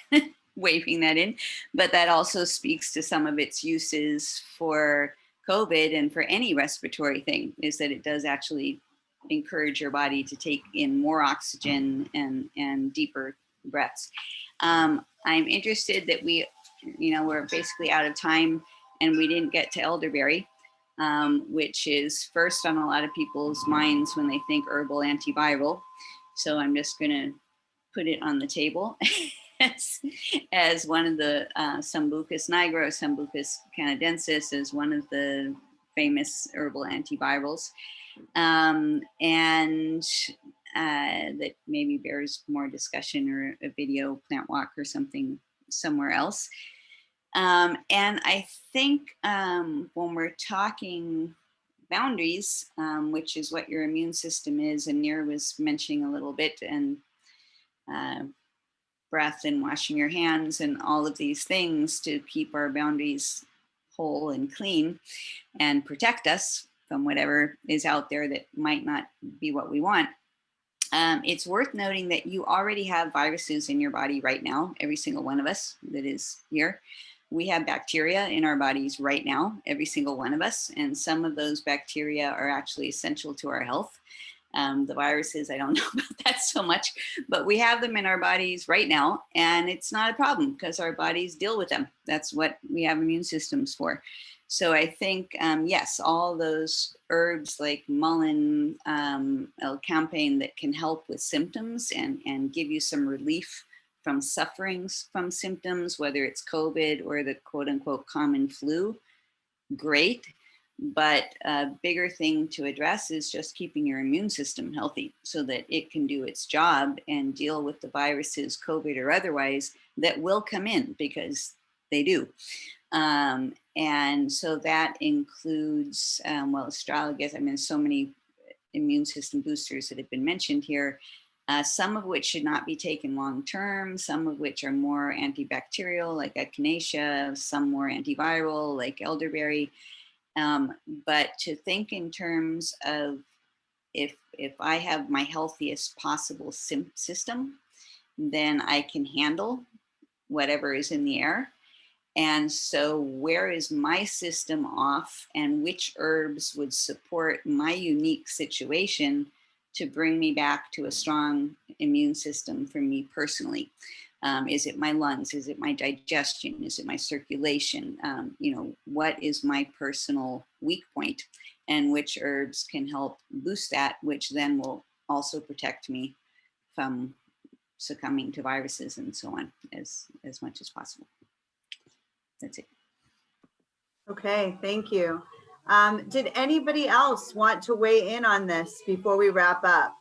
Speaker 7: waving that in, but that also speaks to some of its uses for COVID and for any respiratory thing, is that it does actually encourage your body to take in more oxygen and deeper breaths. I'm interested that we're basically out of time and we didn't get to elderberry, which is first on a lot of people's minds when they think herbal antiviral. So I'm just going to put it on the table as one of the Sambucus nigra, Sambucus canadensis, as one of the famous herbal antivirals. And that maybe bears more discussion, or a video plant walk or something somewhere else. And I think when we're talking boundaries, which is what your immune system is, and Nir was mentioning a little bit, and breath and washing your hands and all of these things to keep our boundaries whole and clean and protect us from whatever is out there that might not be what we want. It's worth noting that you already have viruses in your body right now, every single one of us that is here. We have bacteria in our bodies right now, every single one of us, and some of those bacteria are actually essential to our health. The viruses, I don't know about that so much, but we have them in our bodies right now, and it's not a problem because our bodies deal with them. That's what we have immune systems for. So I think, yes, all those herbs like mullein, L-campane that can help with symptoms and give you some relief from sufferings from symptoms, whether it's COVID or the quote unquote common flu, great. But a bigger thing to address is just keeping your immune system healthy so that it can do its job and deal with the viruses, COVID or otherwise, that will come in, because they do. And so that includes, well, astragalus, I mean, so many immune system boosters that have been mentioned here, some of which should not be taken long-term, some of which are more antibacterial, like echinacea, some more antiviral, like elderberry. But to think in terms of if I have my healthiest possible system, then I can handle whatever is in the air. And so where is my system off, and which herbs would support my unique situation to bring me back to a strong immune system for me personally? Is it my lungs? Is it my digestion? Is it my circulation? You know, what is my personal weak point, and which herbs can help boost that, which then will also protect me from succumbing to viruses and so on as much as possible. That's it.
Speaker 2: Okay, thank you. Did anybody else want to weigh in on this before we wrap up?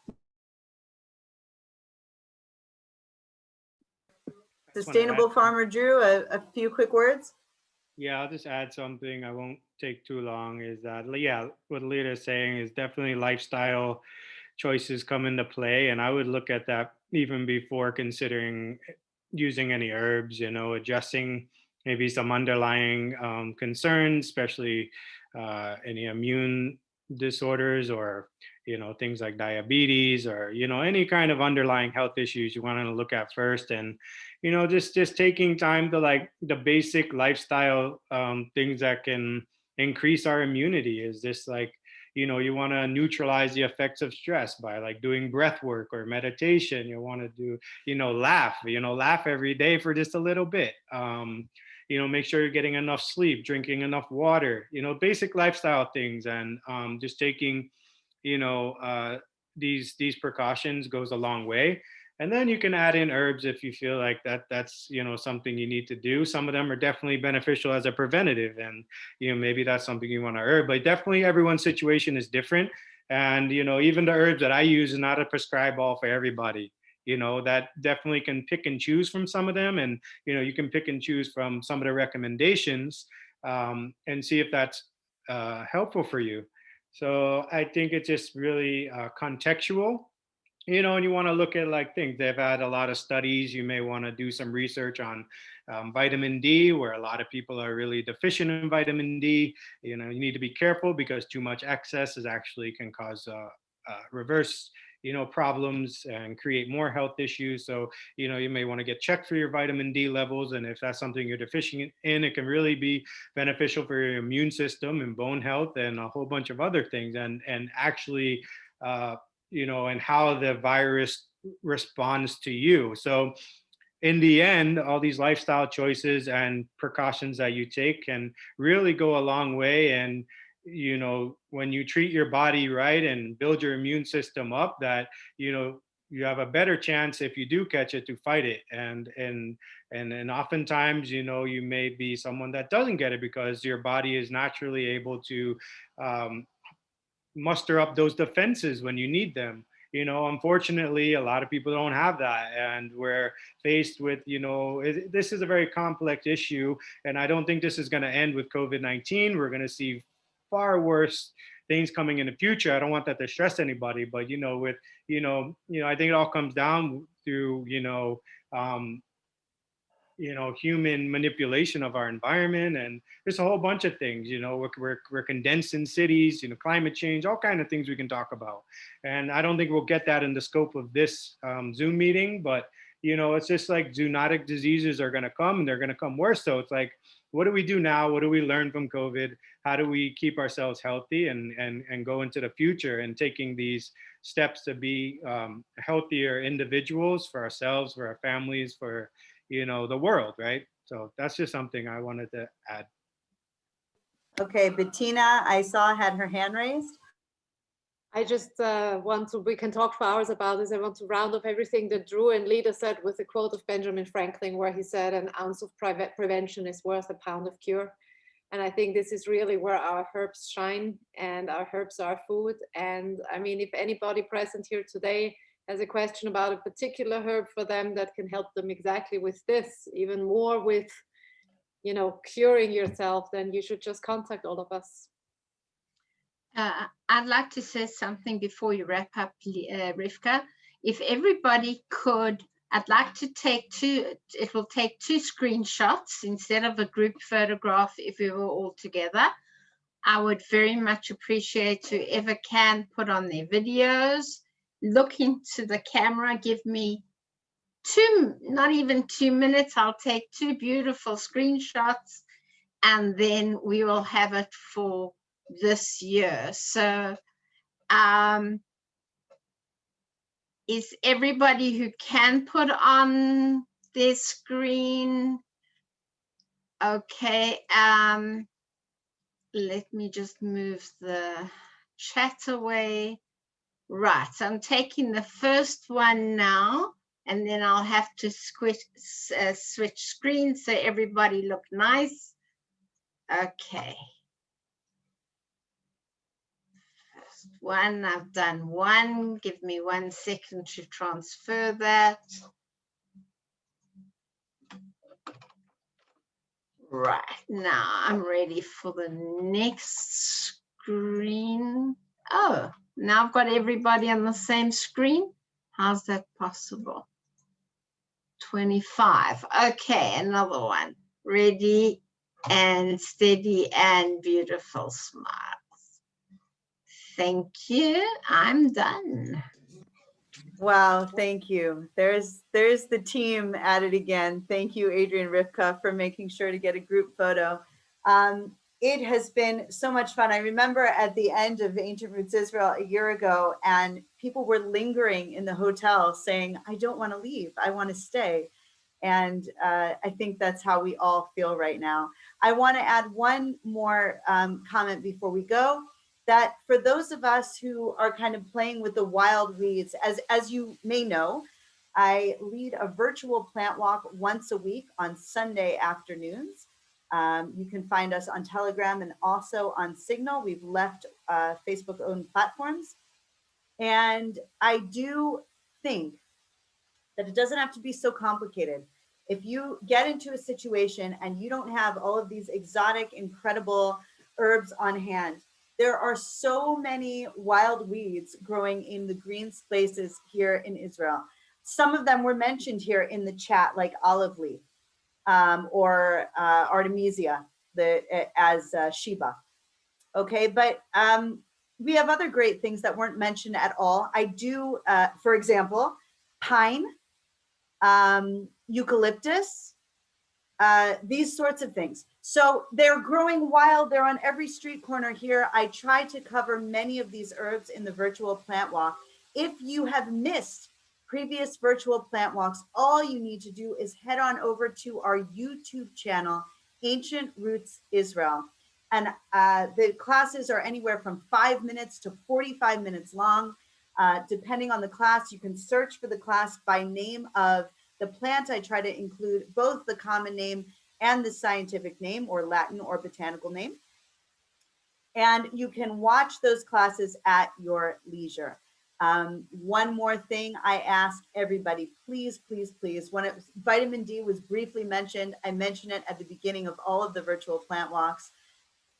Speaker 2: Sustainable Farmer Drew, a few quick words?
Speaker 5: Yeah, I'll just add something. I won't take too long. Is that, yeah, what Lita is saying is definitely lifestyle choices come into play. And I would look at that even before considering using any herbs, you know, adjusting maybe some underlying concerns, especially any immune disorders, or, you know, things like diabetes, or, you know, any kind of underlying health issues you want to look at first. And, you know, just taking time to, like, the basic lifestyle things that can increase our immunity is just like, you know, you want to neutralize the effects of stress by, like, doing breath work or meditation. You want to do, you know, laugh every day for just a little bit. You know, make sure you're getting enough sleep, drinking enough water, you know, basic lifestyle things. And just taking, you know, these precautions goes a long way. And then you can add in herbs if you feel like that's, you know, something you need to do. Some of them are definitely beneficial as a preventative, and, you know, maybe that's something you want to herb, but definitely everyone's situation is different. And, you know, even the herbs that I use is not a prescribe all for everybody. You know, that definitely can pick and choose from some of them. And, you know, you can pick and choose from some of the recommendations and see if that's helpful for you. So I think it's just really contextual, you know, and you want to look at, like, things. They've had a lot of studies. You may want to do some research on vitamin D, where a lot of people are really deficient in vitamin D. You know, you need to be careful because too much excess is actually can cause reverse, you know, problems and create more health issues. So, you know, you may want to get checked for your vitamin D levels. And if that's something you're deficient in, it can really be beneficial for your immune system and bone health and a whole bunch of other things. And actually, you know, and how the virus responds to you. So in the end, all these lifestyle choices and precautions that you take can really go a long way. And, you know, when you treat your body right and build your immune system up, that, you know, you have a better chance, if you do catch it, to fight it. And oftentimes, you know, you may be someone that doesn't get it because your body is naturally able to muster up those defenses when you need them. You know, unfortunately, a lot of people don't have that, and we're faced with, you know, this is a very complex issue, and I don't think this is going to end with COVID-19. We're going to see far worse things coming in the future. I don't want that to stress anybody, but, you know, with, I think it all comes down to, human manipulation of our environment. And there's a whole bunch of things, you know, we're condensed in cities, you know, climate change, all kind of things we can talk about. And I don't think we'll get that in the scope of this Zoom meeting, but, you know, it's just like zoonotic diseases are going to come, and they're going to come worse. So it's like, what do we do now? What do we learn from COVID? How do we keep ourselves healthy and go into the future, and taking these steps to be healthier individuals for ourselves, for our families, for, you know, the world, right? So that's just something I wanted to add.
Speaker 2: Okay, Bettina, I saw had her hand raised.
Speaker 8: I just we can talk for hours about this. I want to round off everything that Drew and Lita said with a quote of Benjamin Franklin, where he said, "An ounce of prevention is worth a pound of cure." And I think this is really where our herbs shine, and our herbs are food. And I mean, if anybody present here today has a question about a particular herb for them that can help them exactly with this, even more with, you know, curing yourself, then you should just contact all of us.
Speaker 9: I'd like to say something before you wrap up, Rivka. If everybody could, I'd like to take it will take 2 screenshots instead of a group photograph if we were all together. I would very much appreciate whoever can put on their videos, look into the camera, give me not even 2 minutes. I'll take 2 beautiful screenshots, and then we will have it for this year. So is everybody who can put on their screen? Okay, let me just move the chat away. Right, so I'm taking the first one now, and then I'll have to switch screens so everybody look nice. Okay. First one, I've done one. Give me 1 second to transfer that. Right, now I'm ready for the next screen. Oh, now I've got everybody on the same screen. How's that possible? 25. Okay, another one. Ready and steady and beautiful smiles. Thank you. I'm done.
Speaker 2: Wow, thank you. There's the team at it again. Thank you, Adrian Rivka, for making sure to get a group photo. It has been so much fun. I remember at the end of Ancient Roots Israel a year ago, and people were lingering in the hotel saying, I don't want to leave, I want to stay. And I think that's how we all feel right now. I want to add one more comment before we go, that for those of us who are kind of playing with the wild weeds, as you may know, I lead a virtual plant walk once a week on Sunday afternoons. You can find us on Telegram and also on Signal. We've left Facebook-owned platforms. And I do think that it doesn't have to be so complicated. If you get into a situation and you don't have all of these exotic, incredible herbs on hand, there are so many wild weeds growing in the green spaces here in Israel. Some of them were mentioned here in the chat, like olive leaf or Artemisia as Sheba. Okay, but we have other great things that weren't mentioned at all. I do, for example, pine, eucalyptus, these sorts of things. So they're growing wild. They're on every street corner here. I try to cover many of these herbs in the virtual plant walk. If you have missed previous virtual plant walks, all you need to do is head on over to our YouTube channel, Ancient Roots Israel. And the classes are anywhere from 5 minutes to 45 minutes long. Depending on the class, you can search for the class by name of the plant. I try to include both the common name and the scientific name, or Latin or botanical name. And you can watch those classes at your leisure. One more thing I ask everybody, please, please, please, when vitamin D was briefly mentioned, I mentioned it at the beginning of all of the virtual plant walks,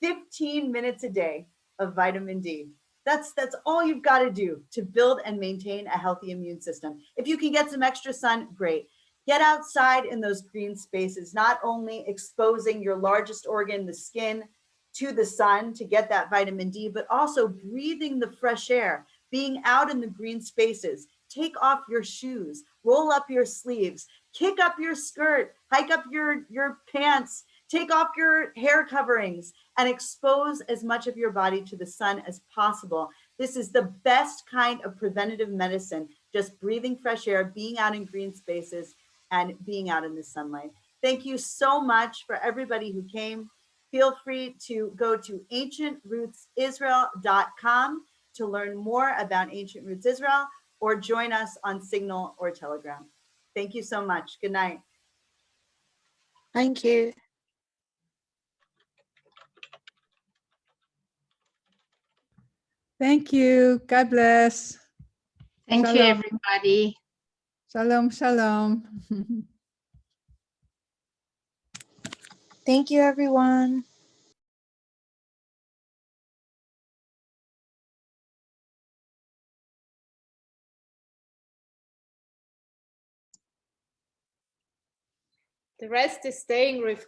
Speaker 2: 15 minutes a day of vitamin D. That's all you've got to do to build and maintain a healthy immune system. If you can get some extra sun, great. Get outside in those green spaces, not only exposing your largest organ, the skin, to the sun to get that vitamin D, but also breathing the fresh air, being out in the green spaces. Take off your shoes, roll up your sleeves, kick up your skirt, hike up your pants, take off your hair coverings, and expose as much of your body to the sun as possible. This is the best kind of preventative medicine, just breathing fresh air, being out in green spaces, and being out in the sunlight. Thank you so much for everybody who came. Feel free to go to ancientrootsisrael.com to learn more about Ancient Roots Israel, or join us on Signal or Telegram. Thank you so much. Good night.
Speaker 10: Thank you.
Speaker 11: Thank you. God bless.
Speaker 9: Thank you, everybody.
Speaker 11: Shalom, shalom.
Speaker 10: Thank you, everyone.
Speaker 8: The rest is staying, Rivka.